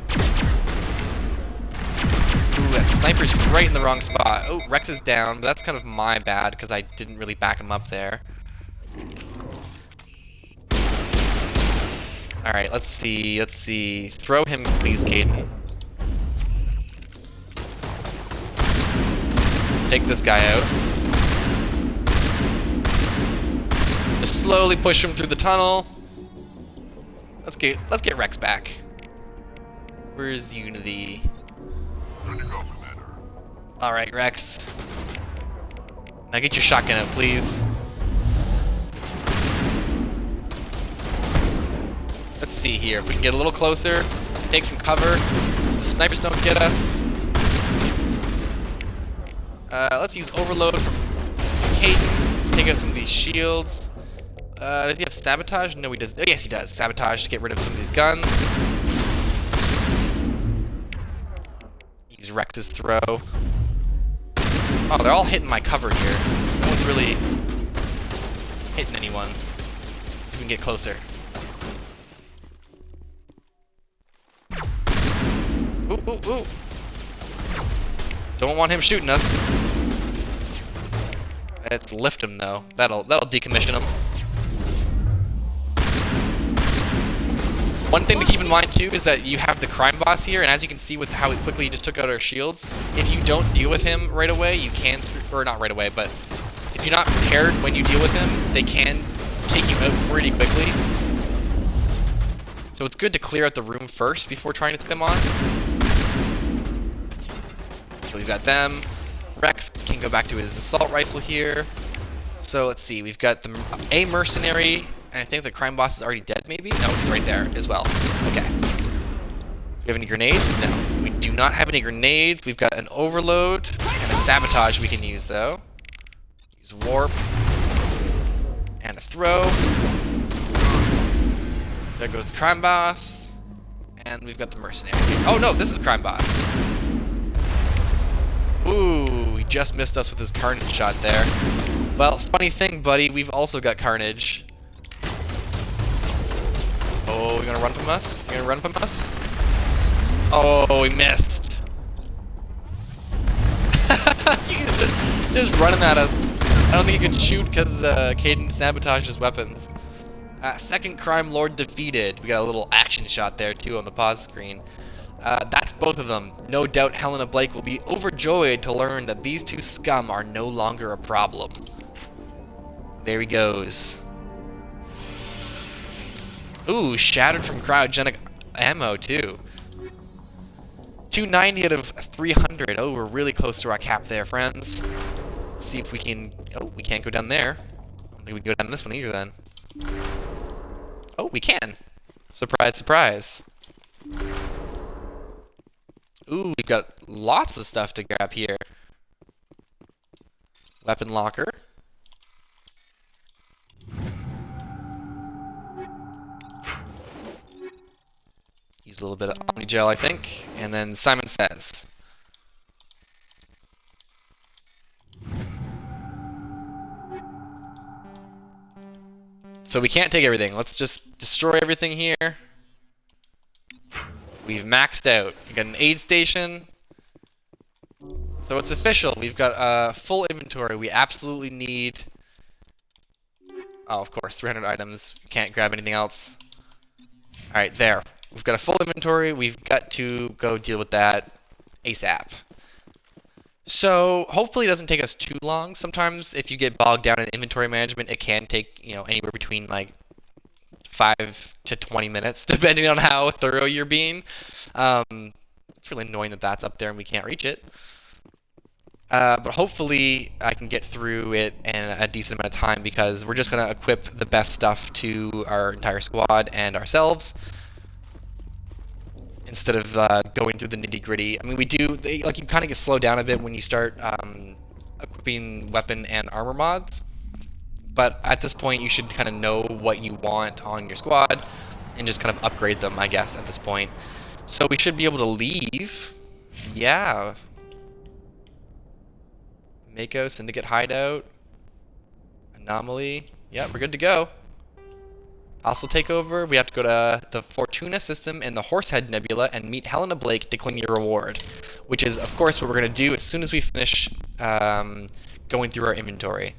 Ooh, that sniper's right in the wrong spot. Oh, Rex is down, but that's kind of my bad because I didn't really back him up there. Alright, let's see. Throw him, please, Caden. Take this guy out. Just slowly push him through the tunnel. Let's get Rex back. Where's Unity? Alright, Rex. Now get your shotgun out, please. Let's see here. If we can get a little closer, take some cover, so the snipers don't get us. Let's use Overload from Caden. Take out some of these shields. Does he have Sabotage? No, he does. Oh, yes, he does. Sabotage to get rid of some of these guns. Use Rex's throw. Oh, they're all hitting my cover here. No one's really hitting anyone. Let's see if we can get closer. Ooh, ooh, ooh. Don't want him shooting us. Let's lift him though. That'll decommission him. One thing to keep in mind too is that you have the crime boss here, and as you can see with how quickly he just took out our shields, if you don't deal with him right away, you can, or not right away, but if you're not prepared when you deal with him, they can take you out pretty quickly. So it's good to clear out the room first before trying to take them on. So we've got them. Rex can go back to his assault rifle here. So let's see, we've got a mercenary, and I think the crime boss is already dead maybe? No, he's right there as well. Okay. Do we have any grenades? No. We do not have any grenades. We've got an overload and a sabotage we can use though. Use warp. And a throw. There goes Crime Boss. And we've got the Mercenary. Oh no, this is the Crime Boss. Ooh, he just missed us with his Carnage shot there. Well, funny thing, buddy, we've also got Carnage. Oh, you gonna run from us? You gonna run from us? Oh, he missed. just running at us. I don't think he could shoot because Caden sabotaged his weapons. Second Crime Lord defeated. We got a little action shot there too on the pause screen. That's both of them. No doubt Helena Blake will be overjoyed to learn that these two scum are no longer a problem. There he goes. Ooh, shattered from cryogenic ammo too. 290 out of 300. Oh, we're really close to our cap there, friends. Let's see if we can... Oh, we can't go down there. I don't think we can go down this one either then. Oh, we can. Surprise, surprise. Ooh, we've got lots of stuff to grab here. Weapon locker. Use a little bit of Omni Gel, I think. And then Simon Says. So we can't take everything. Let's just destroy everything here. We've maxed out. We got an aid station. So it's official. We've got full inventory. We absolutely need... Oh, of course, 300 items. We can't grab anything else. Alright, there. We've got a full inventory. We've got to go deal with that ASAP. So hopefully it doesn't take us too long. Sometimes if you get bogged down in inventory management, it can take, you know, anywhere between like 5 to 20 minutes, depending on how thorough you're being. It's really annoying that that's up there and we can't reach it. But hopefully I can get through it in a decent amount of time because we're just going to equip the best stuff to our entire squad and ourselves. Instead of going through the nitty-gritty. I mean, we do, like, you kind of get slowed down a bit when you start equipping weapon and armor mods. But at this point, you should kind of know what you want on your squad and just kind of upgrade them, I guess, at this point. So we should be able to leave. Yeah. Mako, Syndicate Hideout. Anomaly. Yeah, we're good to go. Also takeover, we have to go to the Fortuna system and the Horsehead Nebula and meet Helena Blake to claim your reward. Which is, of course, what we're going to do as soon as we finish going through our inventory.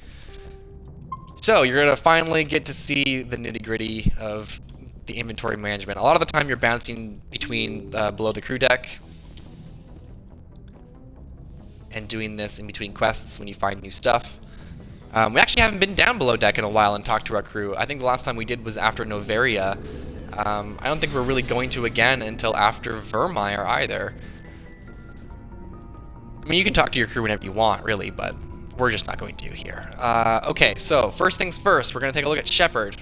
So, you're going to finally get to see the nitty-gritty of the inventory management. A lot of the time you're bouncing between below the crew deck and doing this in between quests when you find new stuff. We actually haven't been down below deck in a while and talked to our crew. I think the last time we did was after Noveria. I don't think we're really going to again until after Vermeer either. I mean, you can talk to your crew whenever you want, really, but we're just not going to here. Okay, so first things first, we're going to take a look at Shepard.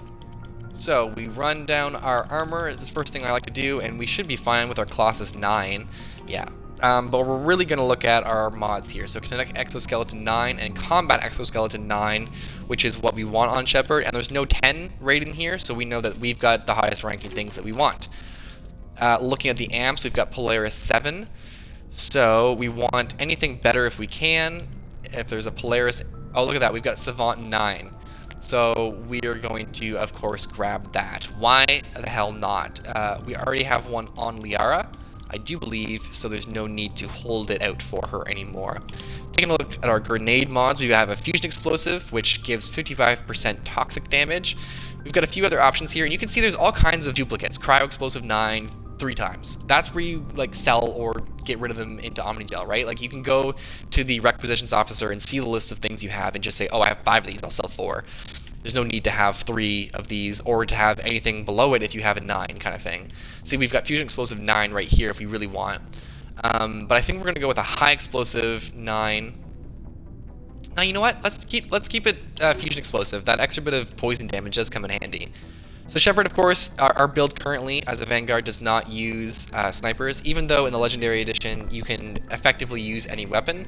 So we run down our armor. This is the first thing I like to do, and we should be fine with our Colossus 9. Yeah. But we're really going to look at our mods here. So Kinetic Exoskeleton 9 and Combat Exoskeleton 9, which is what we want on Shepard. And there's no 10 rating here, so we know that we've got the highest ranking things that we want. Looking at the amps, we've got Polaris 7. So we want anything better if we can. If there's a Polaris... Oh, look at that. We've got Savant 9. So we are going to, of course, grab that. Why the hell not? We already have one on Liara, I do believe, so there's no need to hold it out for her anymore. Taking a look at our grenade mods, we have a fusion explosive, which gives 55% toxic damage. We've got a few other options here, and you can see there's all kinds of duplicates. Cryo explosive 9, 3 times. That's where you like sell or get rid of them into Omnigel, right? Like you can go to the requisitions officer and see the list of things you have and just say, oh, I have 5 of these, I'll sell 4. There's no need to have 3 of these or to have anything below it if you have a 9 kind of thing. See, we've got Fusion Explosive 9 right here if we really want. But I think we're going to go with a High Explosive 9. Now, you know what? Let's keep it Fusion Explosive. That extra bit of poison damage does come in handy. So Shepard, of course, our build currently as a Vanguard does not use snipers, even though in the Legendary Edition you can effectively use any weapon.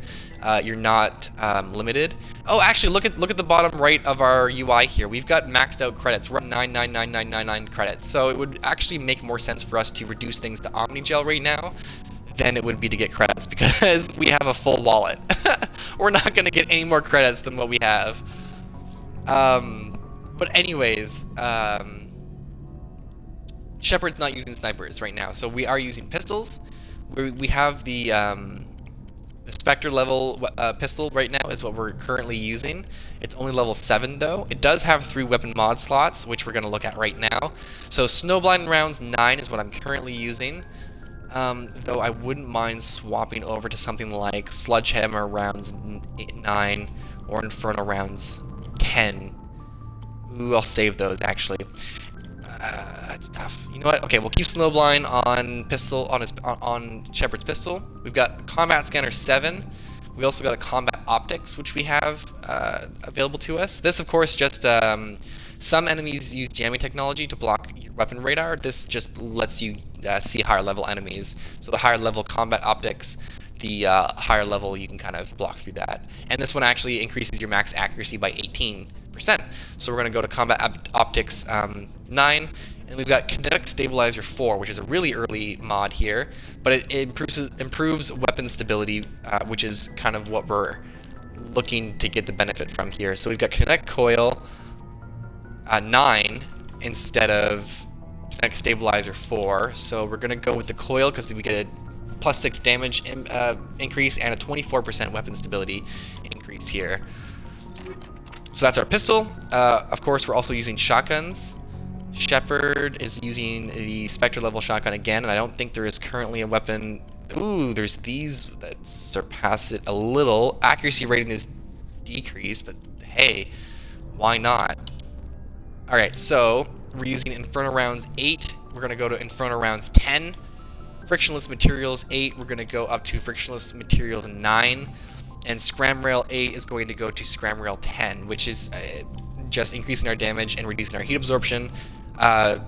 You're not limited. Oh, actually, look at the bottom right of our UI here. We've got maxed out credits. We're at 99999 credits. So it would actually make more sense for us to reduce things to Omnigel right now than it would be to get credits, because we have a full wallet. We're not going to get any more credits than what we have. But anyways, Shepard's not using snipers right now, so we are using pistols. We have the Spectre level pistol right now is what we're currently using. It's only level 7 though. It does have 3 weapon mod slots, which we're going to look at right now. So Snowblind rounds 9 is what I'm currently using. Though I wouldn't mind swapping over to something like Sledgehammer rounds 9 or Inferno rounds 10. Ooh, I'll save those actually. It's tough. You know what? Okay, we'll keep Snowblind on pistol on Shepard's pistol. We've got Combat Scanner 7. We also got a Combat Optics, which we have available to us. This, of course, just some enemies use jamming technology to block your weapon radar. This just lets you see higher level enemies. So the higher level Combat Optics, the higher level you can kind of block through that. And this one actually increases your max accuracy by 18%. So we're going to go to Combat Optics 9, and we've got Kinetic Stabilizer 4, which is a really early mod here, but it improves weapon stability, which is kind of what we're looking to get the benefit from here. So we've got Kinetic Coil 9 instead of Kinetic Stabilizer 4, so we're going to go with the Coil because we get a +6 damage increase and a 24% weapon stability increase here. So that's our pistol. Of course, we're also using shotguns. Shepard is using the Spectre level shotgun again, and I don't think there is currently a weapon. Ooh, there's these that surpass it a little. Accuracy rating is decreased, but hey, why not? Alright, so we're using Inferno rounds 8. We're going to go to Inferno rounds 10. Frictionless materials 8. We're going to go up to frictionless materials 9. And Scram Rail 8 is going to go to Scram Rail 10, which is just increasing our damage and reducing our heat absorption.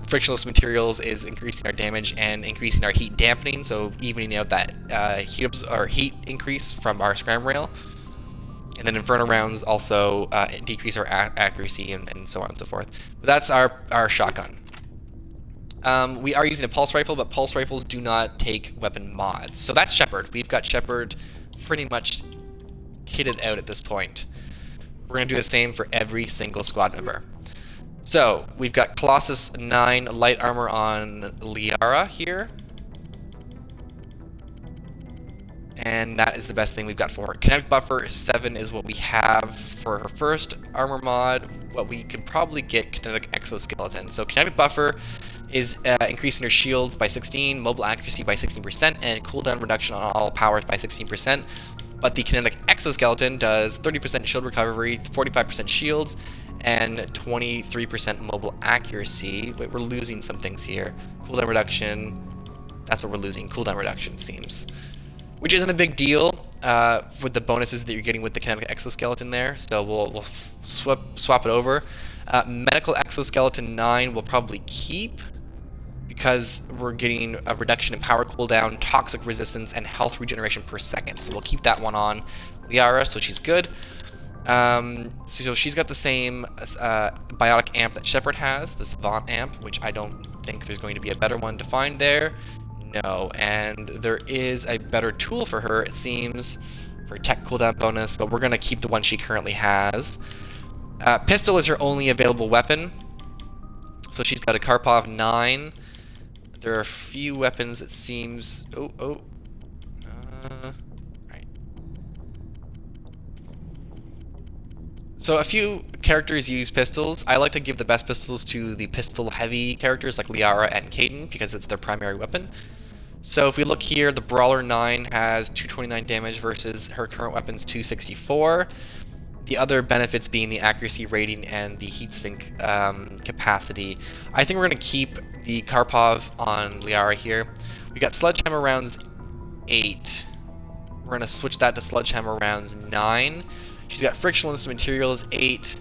Frictionless materials is increasing our damage and increasing our heat dampening, so evening out that heat increase from our Scram Rail. And then Inferno rounds also decrease our accuracy and so on and so forth. But that's our shotgun. We are using a pulse rifle, but pulse rifles do not take weapon mods. So that's Shepard. We've got Shepard pretty much kitted out at this point. We're going to do the same for every single squad member. So we've got Colossus 9 light armor on Liara here. And that is the best thing we've got for her. Kinetic Buffer 7 is what we have for her first armor mod. What we could probably get Kinetic Exoskeleton. So Kinetic Buffer is increasing her shields by 16, mobile accuracy by 16%, and cooldown reduction on all powers by 16%. But the Kinetic Exoskeleton does 30% shield recovery, 45% shields, and 23% mobile accuracy. Wait, we're losing some things here. Cooldown reduction, that's what we're losing, cooldown reduction, it seems. Which isn't a big deal with the bonuses that you're getting with the Kinetic Exoskeleton there, so we'll swap it over. Medical Exoskeleton 9 we'll probably keep, because we're getting a reduction in power cooldown, toxic resistance, and health regeneration per second. So we'll keep that one on Liara, so she's good. So she's got the same biotic amp that Shepard has, the Savant amp, which I don't think there's going to be a better one to find there. No, and there is a better tool for her, it seems, for tech cooldown bonus, but we're going to keep the one she currently has. Pistol is her only available weapon. So she's got a Karpov 9. There are a few weapons, it seems. Right. So a few characters use pistols. I like to give the best pistols to the pistol-heavy characters like Liara and Kaden because it's their primary weapon. So if we look here, the Brawler 9 has 229 damage versus her current weapon's 264. The other benefits being the accuracy rating and the heatsink capacity. I think we're going to keep the Karpov on Liara here. We got Sledgehammer rounds 8. We're going to switch that to Sledgehammer rounds 9. She's got Frictionless Materials 8.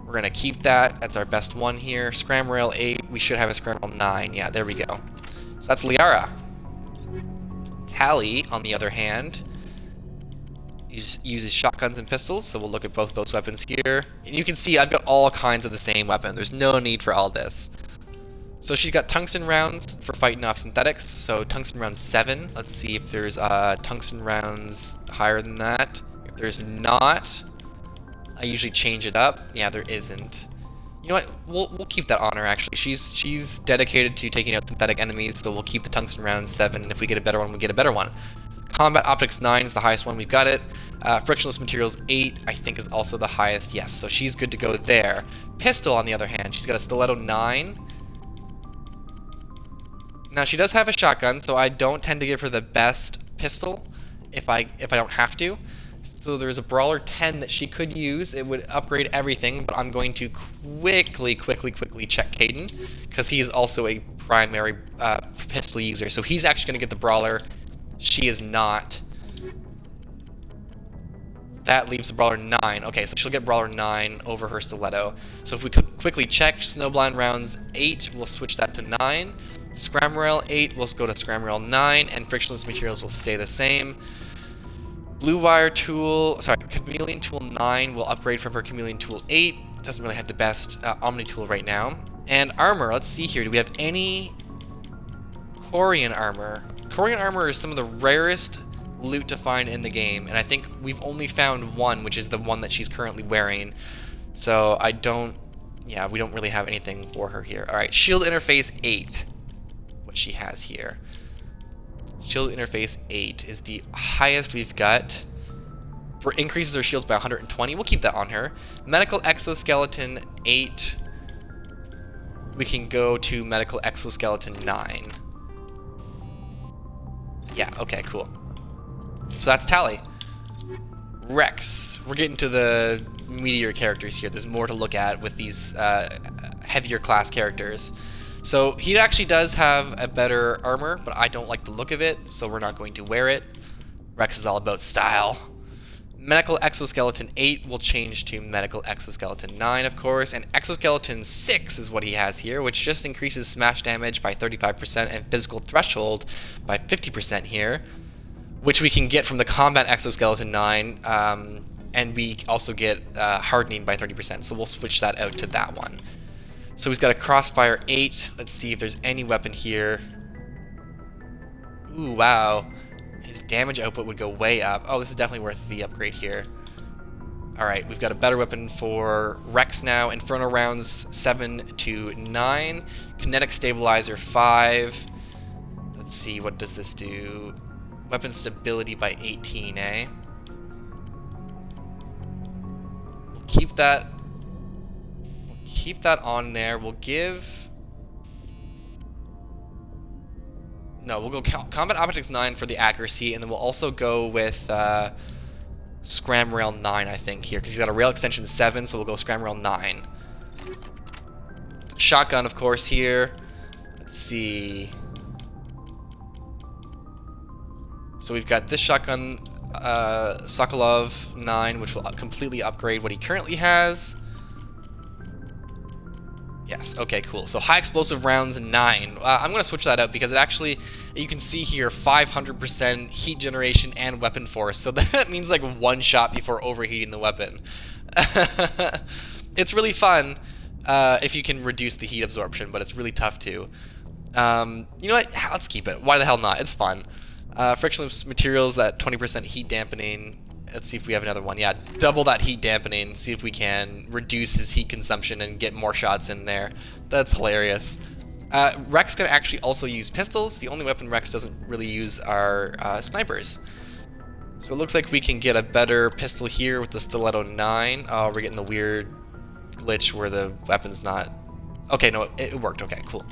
We're We're going to keep that. That's our best one here. Scram Rail 8. We should have a Scram Rail 9. Yeah, there we go. So that's Liara. Tally, on the other hand, uses shotguns and pistols, so we'll look at both those weapons here. And you can see I've got all kinds of the same weapon. There's no need for all this. So she's got tungsten rounds for fighting off synthetics, so tungsten rounds 7. Let's see if there's tungsten rounds higher than that. If there's not, I usually change it up. Yeah, there isn't. You know what? We'll keep that on her, actually. She's dedicated to taking out synthetic enemies, so we'll keep the tungsten rounds 7, and if we get a better one, we get a better one. Combat Optics 9 is the highest one, we've got it. Frictionless Materials 8, I think, is also the highest, yes, so she's good to go there. Pistol, on the other hand, she's got a Stiletto 9. Now, she does have a shotgun, so I don't tend to give her the best pistol if I don't have to. So there's a Brawler 10 that she could use. It would upgrade everything, but I'm going to quickly check Caden, because he's also a primary pistol user. So he's actually going to get the Brawler. She is not. That leaves the Brawler 9. Okay, so she'll get Brawler 9 over her Stiletto. So if we could quickly check Snowblind rounds 8, we'll switch that to 9. Scram Rail 8, we'll go to Scram Rail 9, and Frictionless Materials will stay the same. Blue Wire Tool, sorry, Chameleon Tool 9 will upgrade from her Chameleon Tool 8. Doesn't really have the best Omni Tool right now. And armor, let's see here. Do we have any Corian armor? Corian armor is some of the rarest loot to find in the game, and I think we've only found one, which is the one that she's currently wearing. So we don't really have anything for her here. Alright, Shield Interface 8. What she has here. Shield Interface 8 is the highest we've got. Increases her shields by 120. We'll keep that on her. Medical Exoskeleton 8. We can go to Medical Exoskeleton 9. Yeah, okay, cool. So that's Tally. Rex. We're getting to the meatier characters here. There's more to look at with these heavier class characters. So he actually does have a better armor, but I don't like the look of it, so we're not going to wear it. Rex is all about style. Medical Exoskeleton 8 will change to Medical Exoskeleton 9, of course, and Exoskeleton 6 is what he has here, which just increases smash damage by 35% and physical threshold by 50% here, which we can get from the Combat Exoskeleton 9, and we also get hardening by 30%, so we'll switch that out to that one. So he's got a Crossfire 8. Let's see if there's any weapon here. Ooh, wow. His damage output would go way up. Oh, this is definitely worth the upgrade here. Alright, we've got a better weapon for Rex now. Inferno rounds 7 to 9. Kinetic Stabilizer 5. Let's see, what does this do? Weapon stability by 18, eh? We'll keep that. Keep that on there. We'll give... No, we'll go Combat Optics 9 for the accuracy, and then we'll also go with Scram Rail 9, I think, here, because he's got a Rail Extension 7, so we'll go Scram Rail 9. Shotgun, of course, here. Let's see. So we've got this shotgun, Sokolov 9, which will completely upgrade what he currently has. Yes, okay, cool. So high explosive rounds 9. I'm going to switch that out because it actually, you can see here, 500% heat generation and weapon force. So that means like one shot before overheating the weapon. It's really fun if you can reduce the heat absorption, but it's really tough too. You know what? Let's keep it. Why the hell not? It's fun. Frictionless Materials, that 20% heat dampening. Let's see if we have another one. Yeah, double that heat dampening. See if we can reduce his heat consumption and get more shots in there. That's hilarious. Rex can actually also use pistols. The only weapon Rex doesn't really use are snipers. So it looks like we can get a better pistol here with the Stiletto 9. Oh, we're getting the weird glitch where the weapon's not... Okay, no, it worked. Okay, cool.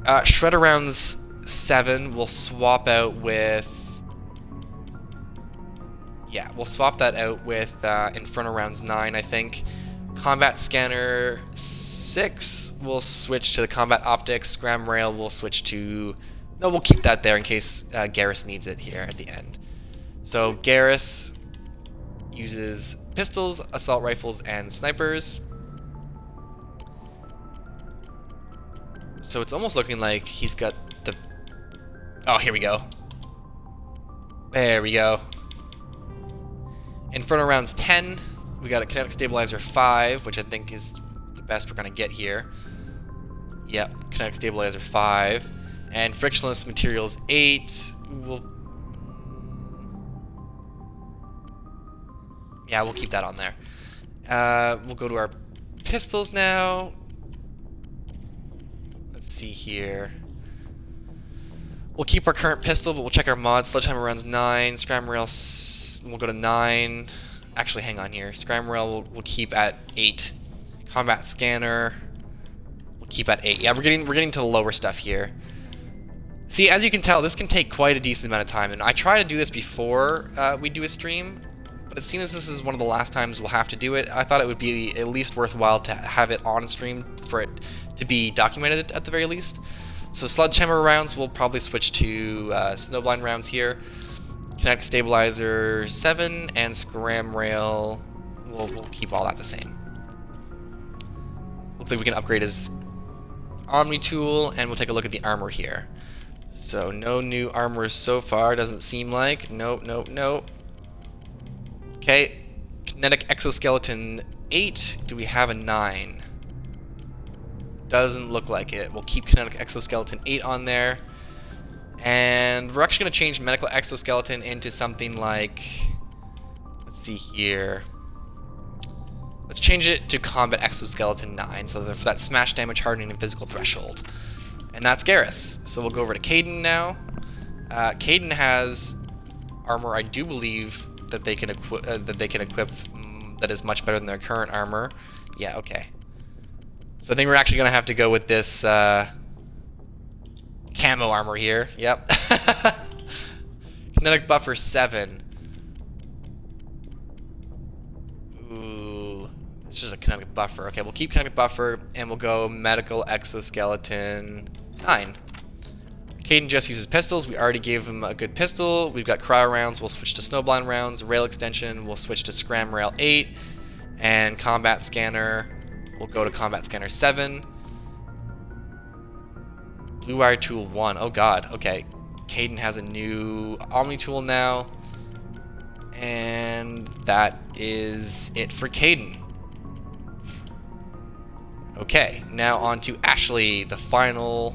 Shredder rounds 7 we'll swap out with... Yeah, we'll swap that out with Inferno rounds 9, I think. Combat Scanner 6, we'll switch to the Combat Optics. Scram Rail, we'll switch to... No, we'll keep that there in case Garrus needs it here at the end. So Garrus uses pistols, assault rifles, and snipers. So it's almost looking like he's got the... Oh, here we go. There we go. Inferno rounds 10. We got a kinetic stabilizer 5, which I think is the best we're going to get here. Yep, kinetic stabilizer 5. And frictionless materials 8. Yeah, we'll keep that on there. We'll go to our pistols now. Let's see here. We'll keep our current pistol, but we'll check our mods. Sledgehammer runs 9. Scram rail, we'll go to 9. Actually, hang on here. Scram rail we'll keep at 8. Combat scanner, we'll keep at 8. Yeah, we're getting to the lower stuff here. See, as you can tell, this can take quite a decent amount of time, and I try to do this before we do a stream. But seeing as this is one of the last times we'll have to do it, I thought it would be at least worthwhile to have it on stream for it to be documented at the very least. So sledgehammer rounds, we'll probably switch to snowblind rounds here. Kinetic stabilizer 7 and scram rail, we'll keep all that the same. Looks like we can upgrade his Omni tool, and we'll take a look at the armor here. So no new armor so far, doesn't seem like. Nope, nope, nope. Okay, kinetic exoskeleton 8. Do we have a 9? Doesn't look like it. We'll keep kinetic exoskeleton 8 on there. And we're actually going to change medical exoskeleton into something like... Let's see here. Let's change it to combat exoskeleton 9. So for that smash damage, hardening, and physical threshold. And that's Garrus. So we'll go over to Kaidan now. Kaidan has armor, I do believe, that they can equip that is much better than their current armor. Yeah, okay. So I think we're actually gonna have to go with this camo armor here. Yep. Kinetic buffer 7. Ooh, it's just a kinetic buffer. Okay, we'll keep kinetic buffer and we'll go medical exoskeleton 9. Kaidan just uses pistols. We already gave him a good pistol. We've got cryo rounds. We'll switch to snowblind rounds. Rail extension. We'll switch to scram rail 8. And combat scanner. We'll go to combat scanner 7. Blue wire tool 1. Oh god. Okay. Kaidan has a new Omni tool now. And that is it for Kaidan. Okay. Now on to Ashley, the final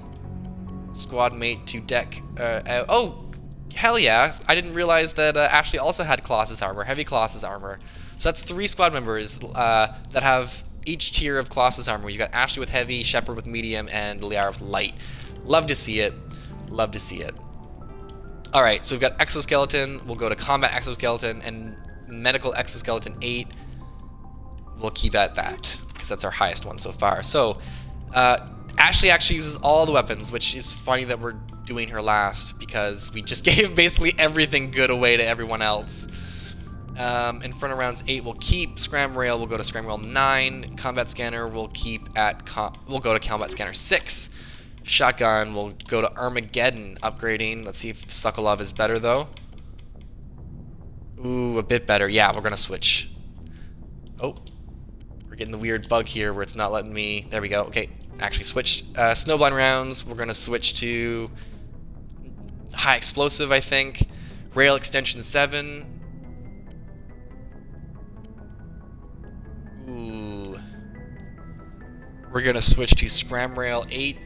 squad mate to deck. Oh, hell yeah. I didn't realize that Ashley also had Colossus armor, heavy Colossus armor. So that's 3 squad members that have each tier of Colossus armor. You got Ashley with heavy, Shepard with medium, and Liara with light. Love to see it. Love to see it. Alright, so we've got exoskeleton. We'll go to combat exoskeleton and medical exoskeleton 8. We'll keep at that because that's our highest one so far. So, Ashley actually uses all the weapons, which is funny that we're doing her last because we just gave basically everything good away to everyone else. Inferno rounds 8 we'll keep. Scram rail we'll go to scram rail 9. Combat scanner we'll keep at we'll go to combat scanner 6. Shotgun we'll go to Armageddon upgrading. Let's see if Sokolov is better though. Ooh, a bit better. Yeah, we're gonna switch. Oh, we're getting the weird bug here where it's not letting me. There we go. Okay. Actually switched. Snowblind rounds, we're going to switch to high explosive, I think. Rail extension 7. Ooh. We're going to switch to scram rail 8.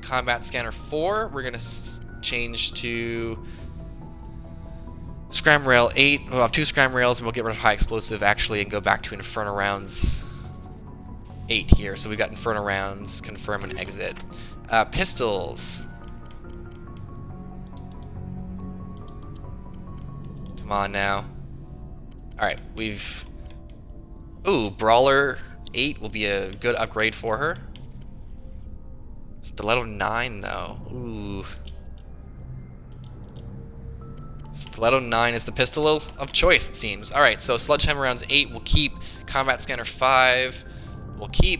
Combat scanner 4. We're going to change to scram rail 8. We'll have 2 scram rails and we'll get rid of high explosive actually and go back to Inferno rounds 8 here. So we've got Inferno rounds, confirm and exit. Pistols. Come on now. Alright, we've... Ooh, Brawler 8 will be a good upgrade for her. Stiletto 9 though. Ooh. Stiletto 9 is the pistol of choice, it seems. Alright, so Sledgehammer rounds 8 will keep. Combat Scanner 5 we'll keep.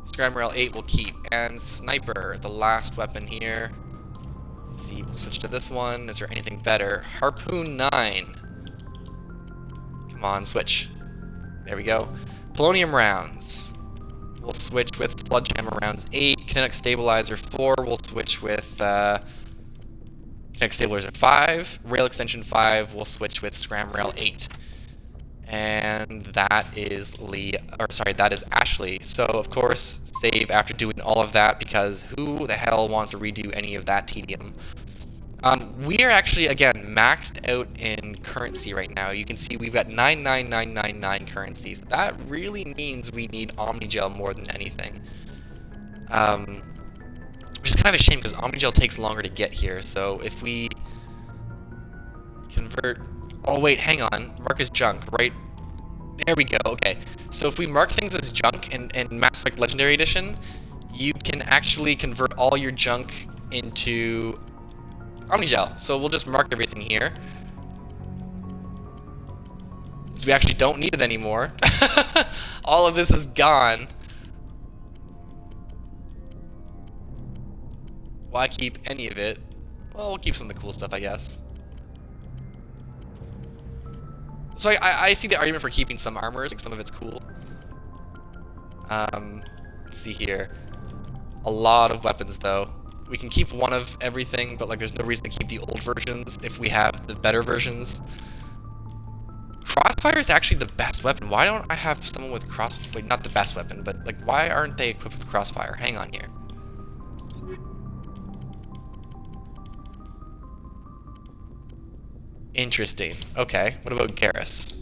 Scram Rail 8 we'll keep. And Sniper, the last weapon here. Let's see, we'll switch to this one. Is there anything better? Harpoon 9. Come on, switch. There we go. Polonium rounds. We'll switch with sledgehammer rounds 8. Kinetic stabilizer 4. We'll switch with kinetic stabilizer 5. Rail extension 5. We'll switch with scram rail 8. And that is that is Ashley. So of course, save after doing all of that, because who the hell wants to redo any of that tedium? We are actually, again, maxed out in currency right now. You can see we've got 99999 currency. So that really means we need Omnigel more than anything. Which is kind of a shame because Omnigel takes longer to get here. So if we convert... Oh wait, hang on. Mark as junk, right? There we go, okay. So if we mark things as junk in Mass Effect Legendary Edition, you can actually convert all your junk into Omnigel. So we'll just mark everything here. So we actually don't need it anymore. All of this is gone. Why keep any of it? Well, we'll keep some of the cool stuff, I guess. So I see the argument for keeping some armors, like some of it's cool. Let's see here. A lot of weapons, though. We can keep one of everything, but like there's no reason to keep the old versions if we have the better versions. Crossfire is actually the best weapon. Why don't I have someone with wait, not the best weapon, but like why aren't they equipped with Crossfire? Hang on here. Interesting. Okay, what about Garrus?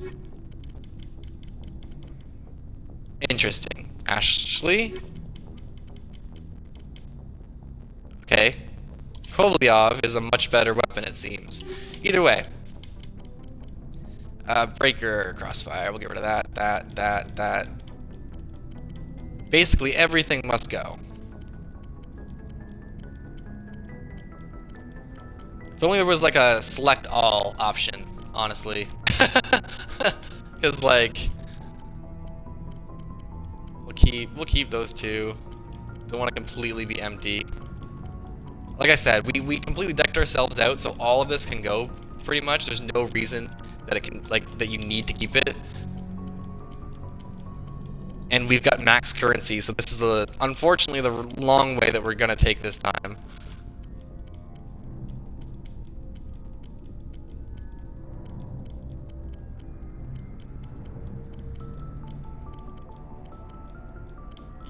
Interesting. Ashley? Okay. Kovalyov is a much better weapon, it seems. Either way. Breaker, Crossfire, we'll get rid of that. Basically, everything must go. If only there was like a select all option, honestly. Because like we'll keep those two. Don't want to completely be empty. Like I said, we completely decked ourselves out, so all of this can go pretty much. There's no reason that it can that you need to keep it. And we've got max currency, so this is unfortunately the long way that we're gonna take this time.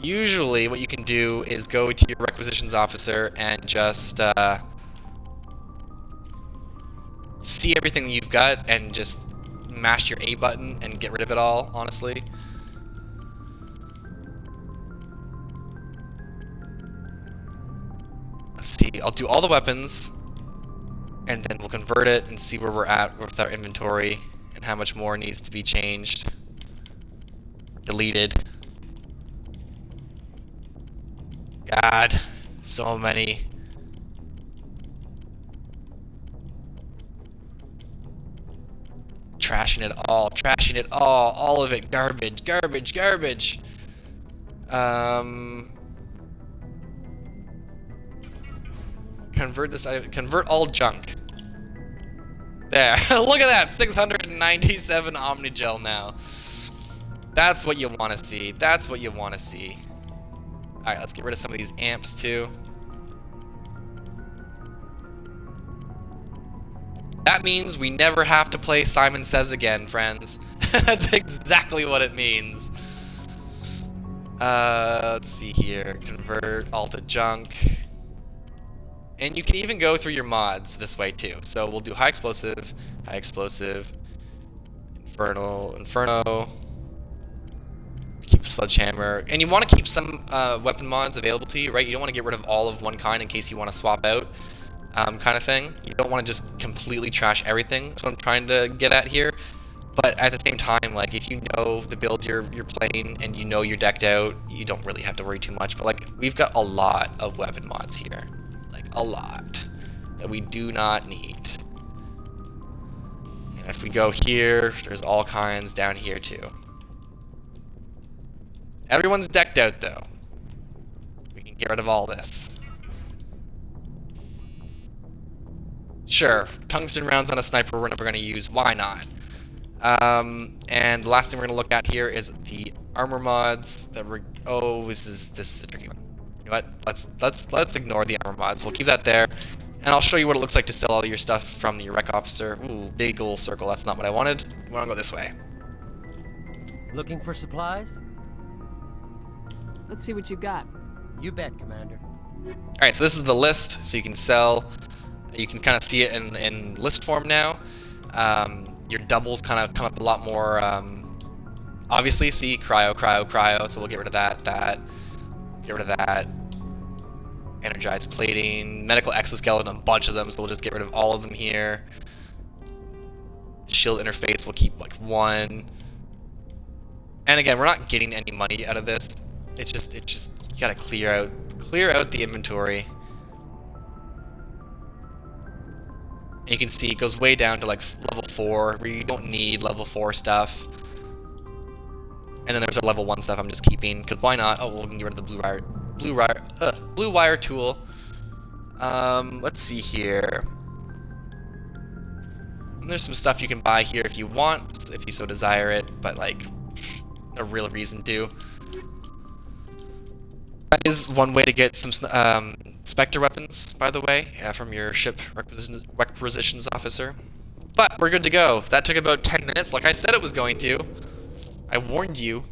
Usually what you can do is go to your requisitions officer and just see everything you've got and just mash your A button and get rid of it all, honestly. Let's see, I'll do all the weapons and then we'll convert it and see where we're at with our inventory and how much more needs to be changed, deleted. God, so many. Trashing it all of it, garbage. Convert this item, convert all junk. There, look at that, 697 Omnigel now. That's what you want to see, Alright, let's get rid of some of these amps too. That means we never have to play Simon Says again, friends. That's exactly what it means. Let's see here. Convert all to junk. And you can even go through your mods this way too. So we'll do high explosive, inferno. Keep the sledgehammer, and you want to keep some weapon mods available to you, right? You don't want to get rid of all of one kind in case you want to swap out, kind of thing. You don't want to just completely trash everything. That's what I'm trying to get at here. But at the same time, like if you know the build you're playing and you know you're decked out, you don't really have to worry too much. But like we've got a lot of weapon mods here, like a lot that we do not need. And if we go here, there's all kinds down here too. Everyone's decked out, though. We can get rid of all this. Sure, tungsten rounds on a sniper we're never going to use. Why not? And the last thing we're gonna look at here is the armor mods that we're. Oh, this is a tricky one. You know what? Let's ignore the armor mods. We'll keep that there, and I'll show you what it looks like to sell all your stuff from the rec officer. Ooh, big old circle. That's not what I wanted. I want to go this way. Looking for supplies? Let's see what you got. You bet, Commander. All right, so this is the list, so you can sell. You can kind of see it in list form now. Your doubles kind of come up a lot more. Obviously, see cryo. So we'll get rid of that. Get rid of that. Energized plating, medical exoskeleton, a bunch of them. So we'll just get rid of all of them here. Shield interface, we'll keep like 1. And again, we're not getting any money out of this. It's just you gotta clear out the inventory. And you can see it goes way down to like level 4, where you don't need level 4 stuff. And then there's our level 1 stuff I'm just keeping, because why not? Oh, we'll get rid of the blue wire tool. Let's see here. And there's some stuff you can buy here if you want, if you so desire it, but like, no real reason to. That is one way to get some Spectre weapons, by the way, from your ship requisitions officer. But we're good to go. That took about 10 minutes, like I said it was going to. I warned you.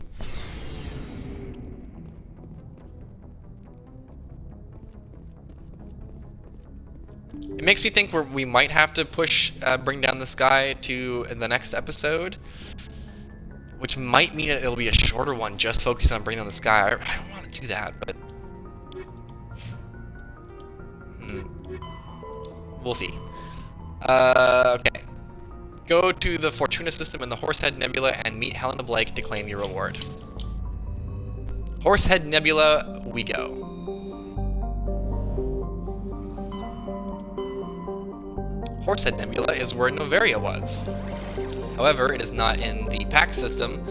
It makes me think we might have to push Bring Down the Sky to the next episode, which might mean it'll be a shorter one, just focused on Bring Down the Sky. I don't want to do that, but we'll see. Okay. Go to the Fortuna system in the Horsehead Nebula and meet Helena Blake to claim your reward. Horsehead Nebula, we go. Horsehead Nebula is where Noveria was. However, it is not in the Pax system,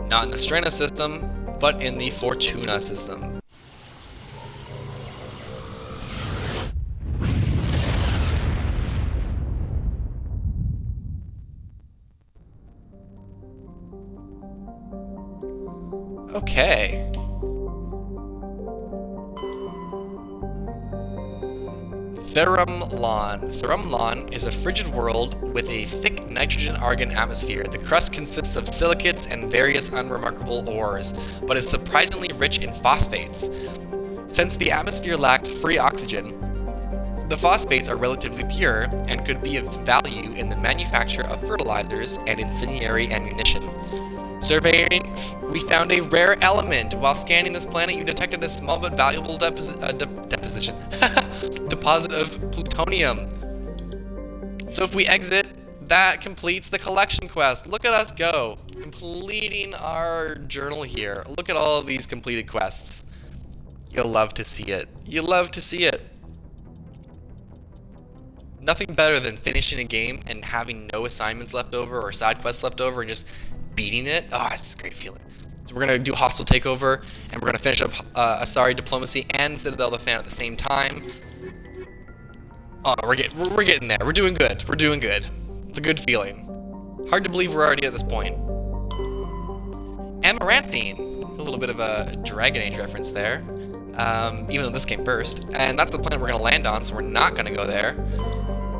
not in the Strana system, but in the Fortuna system. Okay. Therumlon. Therumlon is a frigid world with a thick nitrogen-argon atmosphere. The crust consists of silicates and various unremarkable ores, but is surprisingly rich in phosphates. Since the atmosphere lacks free oxygen, the phosphates are relatively pure and could be of value in the manufacture of fertilizers and incendiary ammunition. Surveying, we found a rare element. While scanning this planet, you detected a small but valuable deposit of plutonium. So if we exit, that completes the collection quest. Look at us go, completing our journal here. Look at all of these completed quests. You'll love to see it. You'll love to see it. Nothing better than finishing a game and having no assignments left over or side quests left over and just beating it. Oh, it's a great feeling. So we're gonna do hostile takeover, and we're gonna finish up Asari diplomacy and Citadel of the Fan at the same time. Oh, we're getting there. We're doing good. We're doing good. It's a good feeling. Hard to believe we're already at this point. Amaranthine. A little bit of a Dragon Age reference there, even though this came first. And that's the planet we're gonna land on, so we're not gonna go there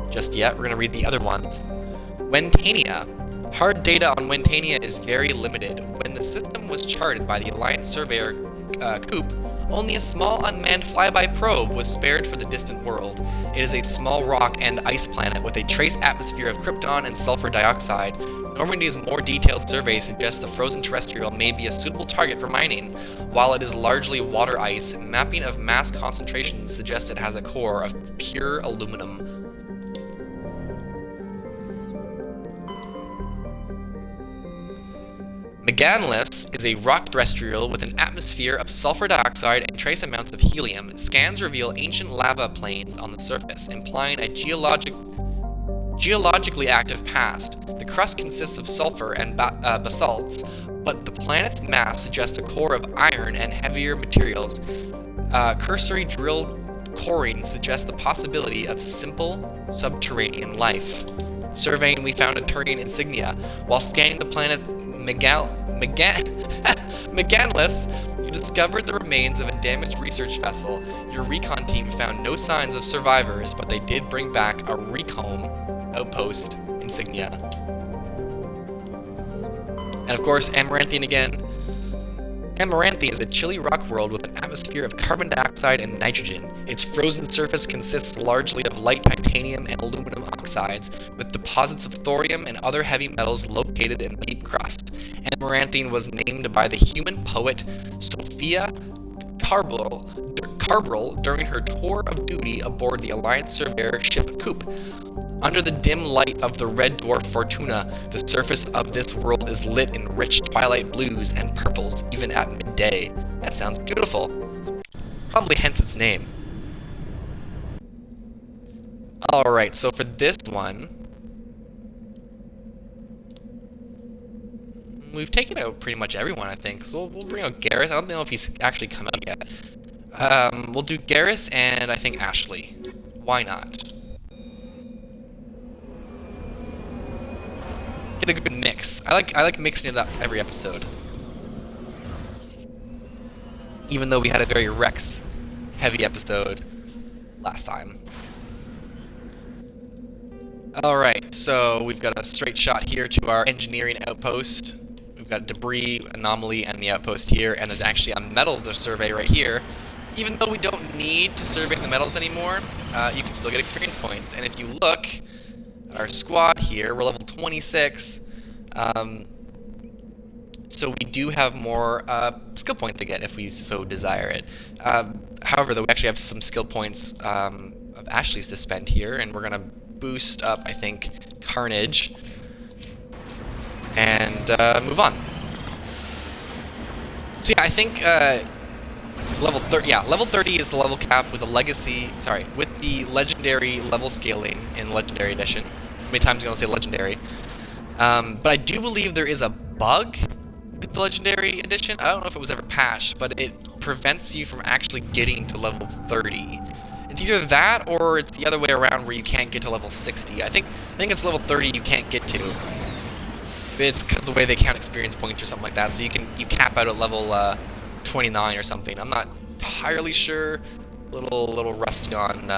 just yet. We're gonna read the other ones. Wentania. Hard data on Wentania is very limited. When the system was charted by the Alliance surveyor Coop, only a small unmanned flyby probe was spared for the distant world. It is a small rock and ice planet with a trace atmosphere of krypton and sulfur dioxide. Normandy's more detailed survey suggests the frozen terrestrial may be a suitable target for mining. While it is largely water ice, mapping of mass concentrations suggests it has a core of pure aluminum. Meganless is a rock terrestrial with an atmosphere of sulfur dioxide and trace amounts of helium. Scans reveal ancient lava plains on the surface, implying a geologically active past. The crust consists of sulfur and basalts, but the planet's mass suggests a core of iron and heavier materials. Cursory drill coring suggests the possibility of simple subterranean life. Surveying, we found a Turian insignia. While scanning the planet Meganless, you discovered the remains of a damaged research vessel. Your recon team found no signs of survivors, but they did bring back a recon outpost insignia. And of course, Amaranthian again. Amaranthi is a chilly rock world with an atmosphere of carbon dioxide and nitrogen. Its frozen surface consists largely of light titanium and aluminum oxides, with deposits of thorium and other heavy metals located in the deep crust. Amaranthian was named by the human poet Sophia Carbrel during her tour of duty aboard the Alliance surveyor ship Coop. Under the dim light of the red dwarf Fortuna, the surface of this world is lit in rich twilight blues and purples, even at midday. That sounds beautiful. Probably hence its name. Alright, so for this one, we've taken out pretty much everyone, I think. So we'll bring out Garrus. I don't know if he's actually come out yet. We'll do Garrus and I think Ashley. Why not? Get a good mix. I like mixing it up every episode. Even though we had a very Rex heavy episode last time. Alright, so we've got a straight shot here to our engineering outpost. We've got debris, anomaly, and the outpost here, and there's actually a metal to survey right here. Even though we don't need to survey the metals anymore, you can still get experience points. And if you look, our squad here, we're level 26, so we do have more skill points to get if we so desire it. However, though, we actually have some skill points of Ashley's to spend here, and we're going to boost up, I think, Carnage, and move on. So yeah, I think level 30 is the level cap with the legacy, with the legendary level scaling in Legendary Edition. How many times are you going to say Legendary? But I do believe there is a bug with the Legendary Edition. I don't know if it was ever patched, but it prevents you from actually getting to level 30. It's either that or it's the other way around where you can't get to level 60. I think it's level 30 you can't get to. It's because of the way they count experience points or something like that. So you cap out at level 29 or something. I'm not entirely sure. Little rusty on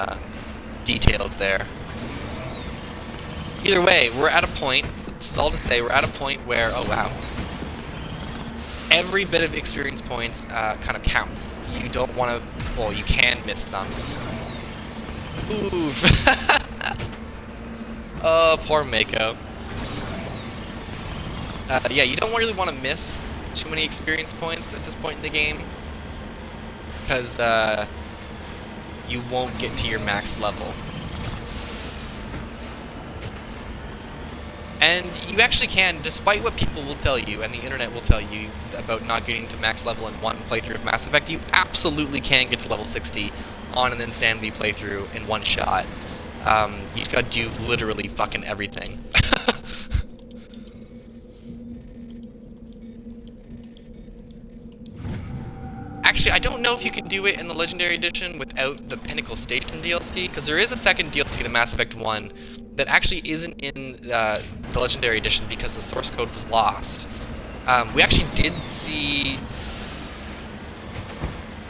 details there. Either way, we're at a point. This is all to say, we're at a point where, oh wow, every bit of experience points kind of counts. You don't want to, well, you can miss some. Oof. Oh, poor Mako. Yeah, you don't really want to miss too many experience points at this point in the game, because you won't get to your max level. And you actually can, despite what people will tell you and the internet will tell you about not getting to max level in one playthrough of Mass Effect, you absolutely can get to level 60 on an Insanity playthrough in one shot. You just gotta do literally fucking everything. Actually, I don't know if you can do it in the Legendary Edition without the Pinnacle Station DLC, because there is a second DLC to Mass Effect 1 that actually isn't in the Legendary Edition because the source code was lost. We actually did see...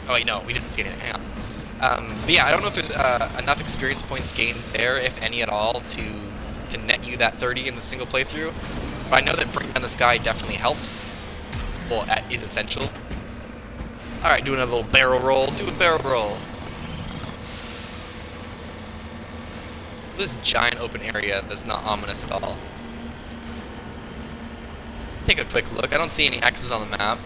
Oh wait, no, we didn't see anything, hang on. But yeah, I don't know if there's enough experience points gained there, if any at all, to net you that 30 in the single playthrough. But I know that Bring Down the Sky definitely helps. Well, is essential. Alright, doing a little barrel roll. Do a barrel roll. This giant open area that's not ominous at all. Take a quick look. I don't see any X's on the map.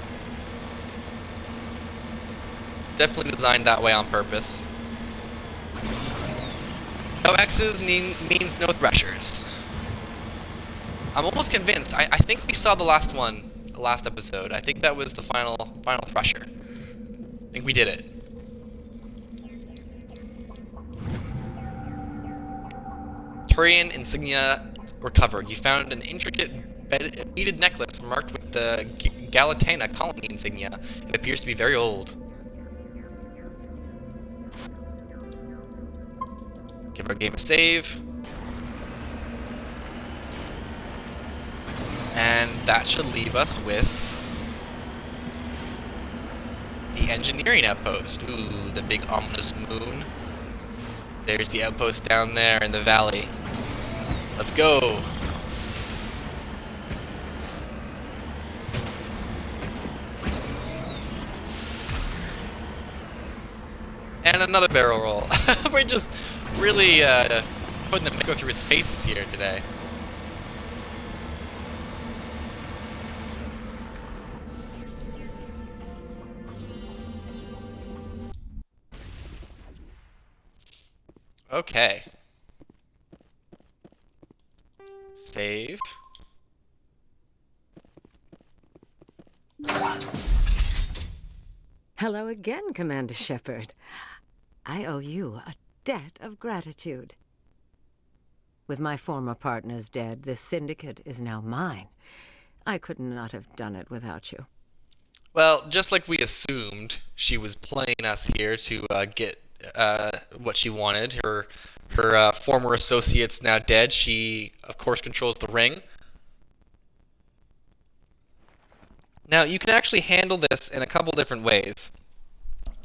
Definitely designed that way on purpose. No X's means no threshers. I'm almost convinced. I think we saw the last one, the last episode. I think that was the final thresher. I think we did it. Turian insignia recovered. You found an intricate beaded necklace marked with the Galatena colony insignia. It appears to be very old. Give our game a save. And that should leave us with the engineering outpost. Ooh, the big ominous moon. There's the outpost down there in the valley. Let's go. And another barrel roll. We're just really putting the go through his paces here today. Okay. Save. Hello again, Commander Shepard. I owe you a debt of gratitude. With my former partners dead, this syndicate is now mine. I could not have done it without you. Well, just like we assumed, she was playing us here to get what she wanted. Her former associate's now dead. She, of course, controls the ring. Now, you can actually handle this in a couple different ways.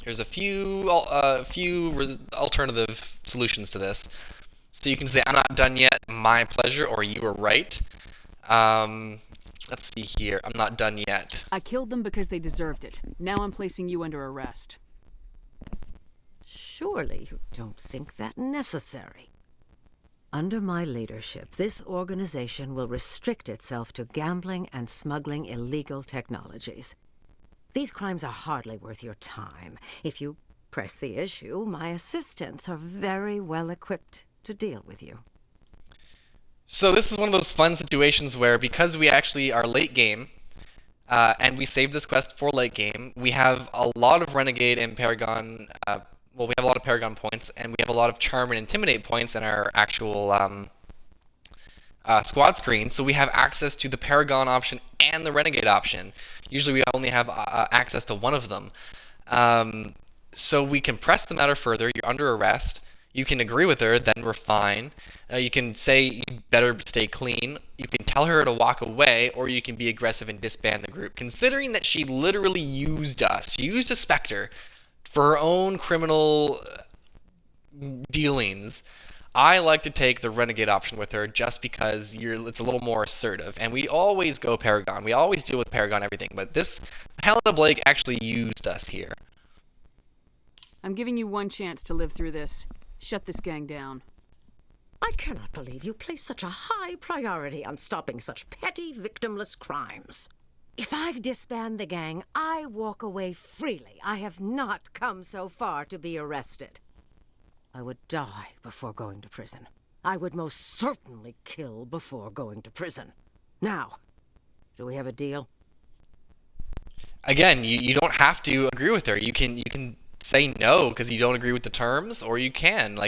There's a few alternative solutions to this. So you can say, I'm not done yet, my pleasure, or you were right. Let's see here. I'm not done yet. I killed them because they deserved it. Now I'm placing you under arrest. Surely you don't think that necessary. Under my leadership, this organization will restrict itself to gambling and smuggling illegal technologies. These crimes are hardly worth your time. If you press the issue, my assistants are very well equipped to deal with you. So this is one of those fun situations where, because we actually are late game, and we saved this quest for late game, we have a lot of Renegade and Paragon, we have a lot of Paragon points, and we have a lot of Charm and Intimidate points in our actual squad screen, so we have access to the Paragon option and the Renegade option. Usually we only have access to one of them. So we can press the matter further. You're under arrest. You can agree with her, then we're fine. You can say you better stay clean. You can tell her to walk away, or you can be aggressive and disband the group. Considering that she literally used us, she used a Spectre for her own criminal dealings, I like to take the Renegade option with her just because it's a little more assertive. And we always go Paragon. We always deal with Paragon everything. But this, Helena Blake actually used us here. I'm giving you one chance to live through this. Shut this gang down. I cannot believe you place such a high priority on stopping such petty, victimless crimes. If I disband the gang, I walk away freely. I have not come so far to be arrested. I would die before going to prison. I would most certainly kill before going to prison. Now, do we have a deal? Again, you don't have to agree with her. You can say no because you don't agree with the terms, or you can.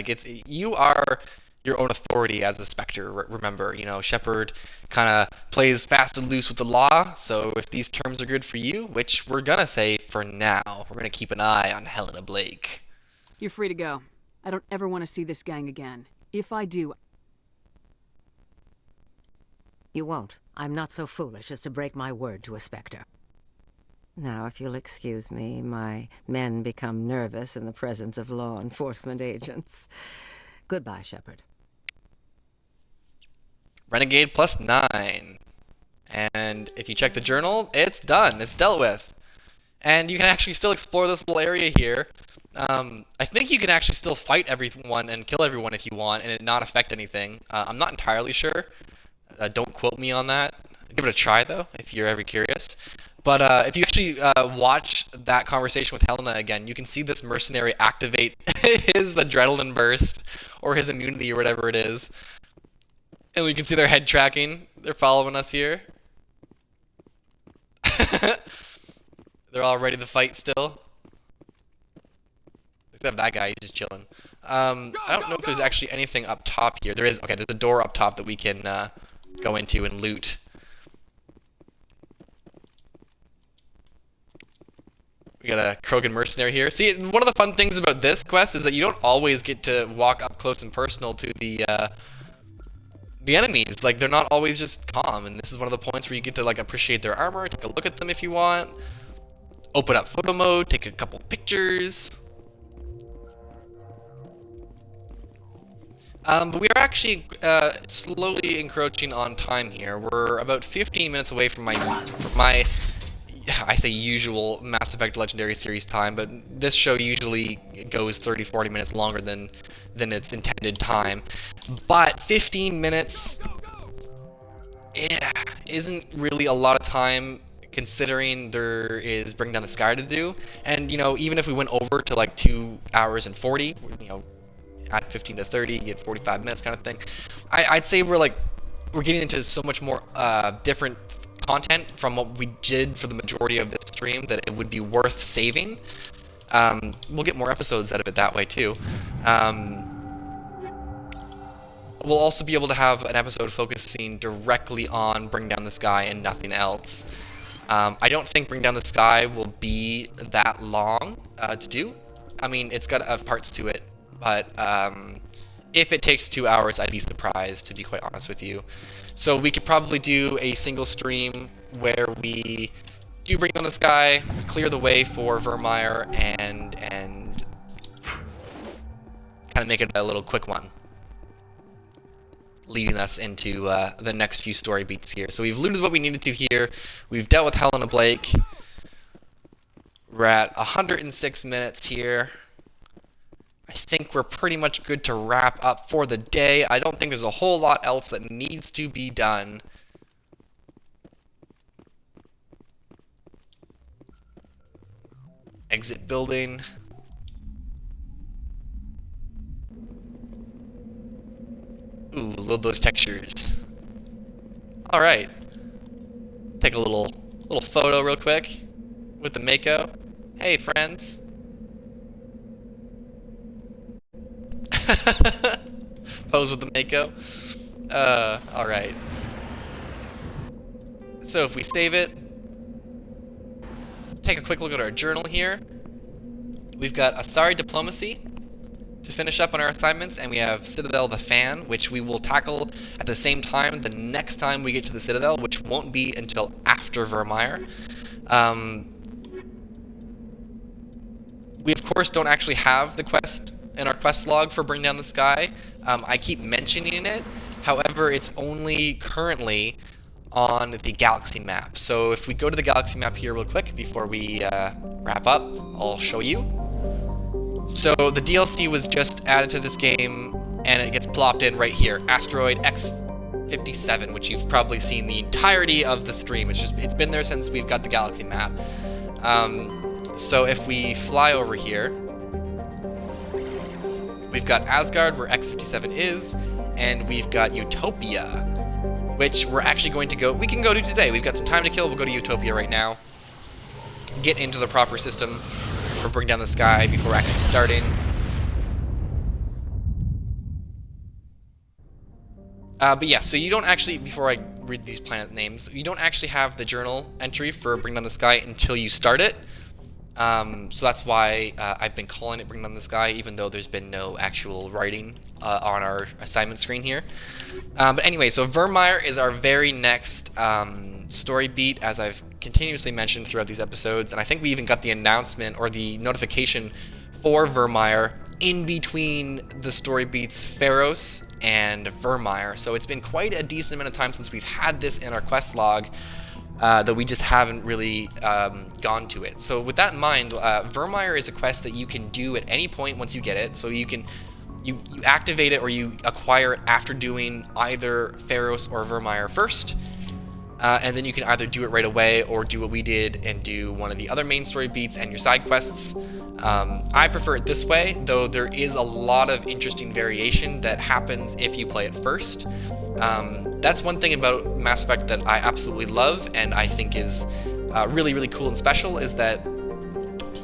You are your own authority as a Spectre. Remember, Shepard kind of plays fast and loose with the law. So if these terms are good for you, which we're gonna say for now, we're gonna keep an eye on Helena Blake. You're free to go. I don't ever want to see this gang again. If I do... You won't. I'm not so foolish as to break my word to a Spectre. Now, if you'll excuse me, my men become nervous in the presence of law enforcement agents. Goodbye, Shepard. Renegade +9. And if you check the journal, it's done. It's dealt with. And you can actually still explore this little area here. I think you can actually still fight everyone and kill everyone if you want and it not affect anything. I'm not entirely sure. Don't quote me on that. Give it a try, though, if you're ever curious. But if you actually watch that conversation with Helena again, you can see this mercenary activate his adrenaline burst or his immunity or whatever it is. And we can see their head tracking. They're following us here. They're all ready to fight still. Except that guy, he's just chilling. I don't know if there's actually anything up top here. There is. Okay, there's a door up top that we can go into and loot. We got a Krogan mercenary here. See, one of the fun things about this quest is that you don't always get to walk up close and personal to the the enemies, like, they're not always just calm, and this is one of the points where you get to, like, appreciate their armor, take a look at them if you want, open up photo mode, take a couple pictures. But we are actually slowly encroaching on time here. We're about 15 minutes away from my I say usual Mass Effect Legendary Series time, but this show usually goes 30-40 minutes longer than its intended time. But 15 minutes, yeah, isn't really a lot of time considering there is Bring Down the Sky to do. And, you know, even if we went over to like 2 hours and 40, you know, at 15 to 30, you get 45 minutes kind of thing. I'd say we're getting into so much more different content from what we did for the majority of this stream that it would be worth saving. We'll get more episodes out of it that way too. We'll also be able to have an episode focusing directly on Bring Down the Sky and nothing else. I don't think Bring Down the Sky will be that long to do. I mean, it's got to have parts to it, but if it takes 2 hours, I'd be surprised, to be quite honest with you. So we could probably do a single stream where we do Bring Down the Sky, clear the way for Vermeer, and kind of make it a little quick one, leading us into the next few story beats here. So we've looted what we needed to here. We've dealt with Helena Blake. We're at 106 minutes here. I think we're pretty much good to wrap up for the day. I don't think there's a whole lot else that needs to be done. Exit building. Ooh, load those textures. All right. Take a little photo real quick with the Mako. Hey, friends. Pose with the Mako. Alright. So if we save it, take a quick look at our journal here. We've got Asari Diplomacy to finish up on our assignments, and we have Citadel the Fan, which we will tackle at the same time the next time we get to the Citadel, which won't be until after Vermeer. We of course don't actually have the quest in our quest log for Bring Down the Sky. I keep mentioning it, however it's only currently on the galaxy map. So if we go to the galaxy map here real quick before we wrap up, I'll show you. So the DLC was just added to this game and it gets plopped in right here, Asteroid X57, which you've probably seen the entirety of the stream. It's been there since we've got the galaxy map. So if we fly over here, we've got Asgard, where X57 is, and we've got Utopia, which we're actually going to go... We can go to today. We've got some time to kill. We'll go to Utopia right now. Get into the proper system for Bring Down the Sky before actually starting. But yeah, so you don't actually... Before I read these planet names, you don't actually have the journal entry for Bring Down the Sky until you start it. So that's why I've been calling it Bring Down the Sky, even though there's been no actual writing on our assignment screen here. But anyway, so Vermeer is our very next story beat, as I've continuously mentioned throughout these episodes, and I think we even got the announcement or the notification for Vermeer in between the story beats Pharos and Vermeer. So it's been quite a decent amount of time since we've had this in our quest log. That we just haven't really gone to it. So with that in mind, Vermeer is a quest that you can do at any point once you get it. So you activate it or you acquire it after doing either Pharos or Vermeer first. And then you can either do it right away or do what we did and do one of the other main story beats and your side quests. I prefer it this way, though there is a lot of interesting variation that happens if you play it first. That's one thing about Mass Effect that I absolutely love and I think is really, really cool and special, is that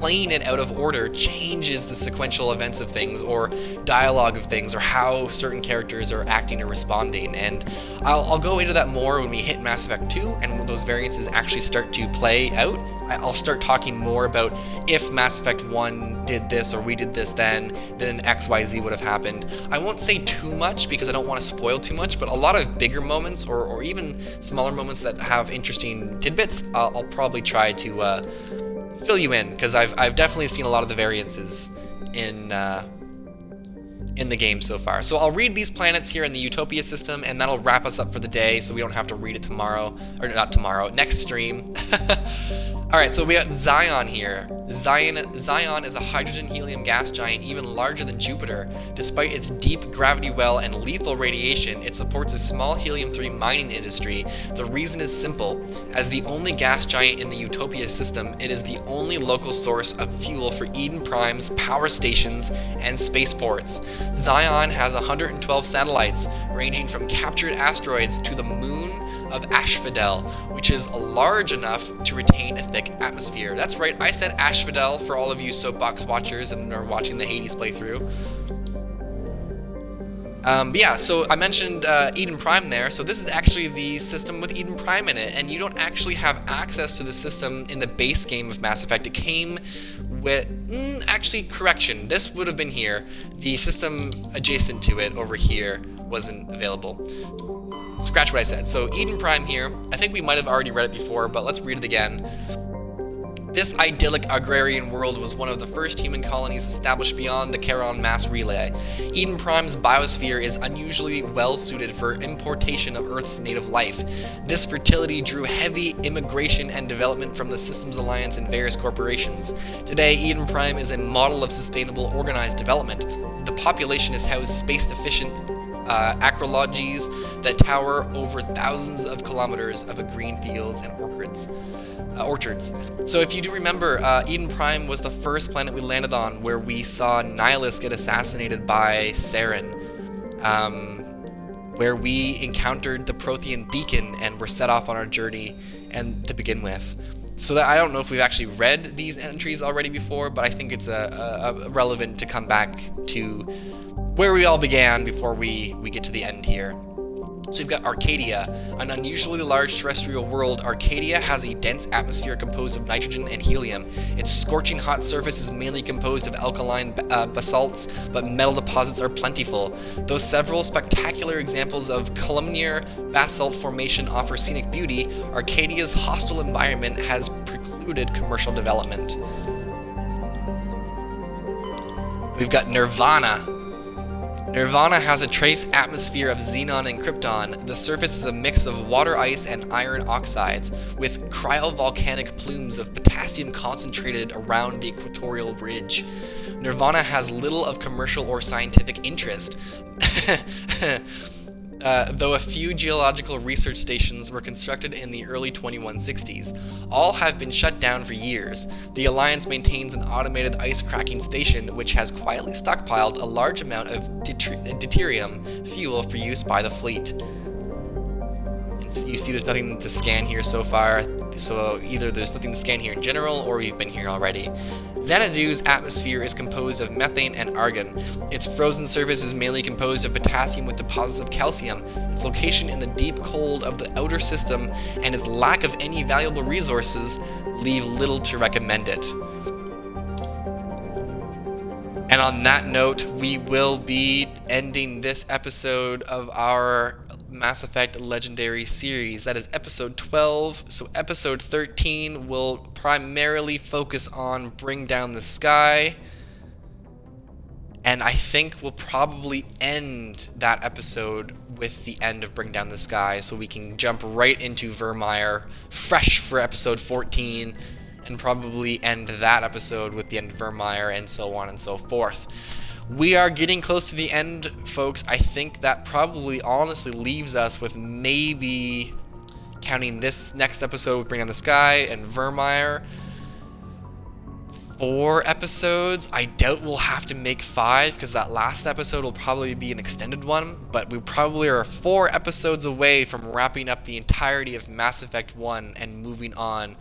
playing it out of order changes the sequential events of things, or dialogue of things, or how certain characters are acting or responding. And I'll go into that more when we hit Mass Effect 2 and when those variances actually start to play out. I'll start talking more about if Mass Effect 1 did this or we did this then XYZ would have happened. I won't say too much because I don't want to spoil too much, but a lot of bigger moments or even smaller moments that have interesting tidbits, I'll probably try to fill you in, because I've definitely seen a lot of the variances in the game so far. So I'll read these planets here in the Utopia system, and that'll wrap us up for the day, so we don't have to read it tomorrow, or not tomorrow, next stream. Alright, so we got Zion here. Zion is a hydrogen-helium gas giant even larger than Jupiter. Despite its deep gravity well and lethal radiation, it supports a small helium-3 mining industry. The reason is simple. As the only gas giant in the Utopia system, it is the only local source of fuel for Eden Prime's power stations and spaceports. Zion has 112 satellites, ranging from captured asteroids to the moon of Asphodel, which is large enough to retain a thick atmosphere. That's right, I said Asphodel for all of you soapbox watchers and are watching the Hades playthrough. But yeah, so I mentioned Eden Prime there, so this is actually the system with Eden Prime in it, and you don't actually have access to the system in the base game of Mass Effect. It came with, actually, correction, this would have been here. The system adjacent to it over here wasn't available. Scratch what I said. So Eden Prime here, I think we might have already read it before, but let's read it again. This idyllic agrarian world was one of the first human colonies established beyond the Charon mass relay. Eden Prime's biosphere is unusually well suited for importation of Earth's native life. This fertility drew heavy immigration and development from the Systems Alliance and various corporations. Today, Eden Prime is a model of sustainable, organized development. The population is housed space-efficient acrologies that tower over thousands of kilometers of green fields and orchards. So if you do remember, Eden Prime was the first planet we landed on where we saw Nihilus get assassinated by Saren, where we encountered the Prothean beacon and were set off on our journey and to begin with. So that I don't know if we've actually read these entries already before, but I think it's relevant to come back to where we all began before we get to the end here. So we've got Arcadia, an unusually large terrestrial world. Arcadia has a dense atmosphere composed of nitrogen and helium. Its scorching hot surface is mainly composed of alkaline basalts, but metal deposits are plentiful. Though several spectacular examples of columnar basalt formation offer scenic beauty, Arcadia's hostile environment has precluded commercial development. We've got Nirvana. Nirvana has a trace atmosphere of xenon and krypton. The surface is a mix of water ice and iron oxides, with cryovolcanic plumes of potassium concentrated around the equatorial ridge. Nirvana has little of commercial or scientific interest, though a few geological research stations were constructed in the early 2160s. All have been shut down for years. The Alliance maintains an automated ice cracking station which has quietly stockpiled a large amount of deuterium fuel for use by the fleet. You see there's nothing to scan here so far, so either there's nothing to scan here in general or we've been here already. Xanadu's atmosphere is composed of methane and argon. Its frozen surface is mainly composed of potassium with deposits of calcium. Its location in the deep cold of the outer system and its lack of any valuable resources leave little to recommend it. And on that note, we will be ending this episode of our Mass Effect Legendary series. That is episode 12. So episode 13 will primarily focus on Bring Down the Sky. And I think we'll probably end that episode with the end of Bring Down the Sky, so we can jump right into Virmire, fresh for episode 14, and probably end that episode with the end of Virmire, and so on and so forth. We are getting close to the end, folks. I think that probably honestly leaves us with maybe, counting this next episode with Bring Down the Sky and Virmire, 4 episodes. I doubt we'll have to make 5 because that last episode will probably be an extended one, but we probably are 4 episodes away from wrapping up the entirety of Mass Effect 1 and moving on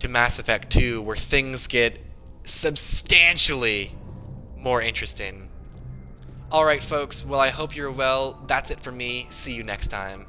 to Mass Effect 2, where things get substantially more interesting. Alright folks, well I hope you're well. That's it for me. See you next time.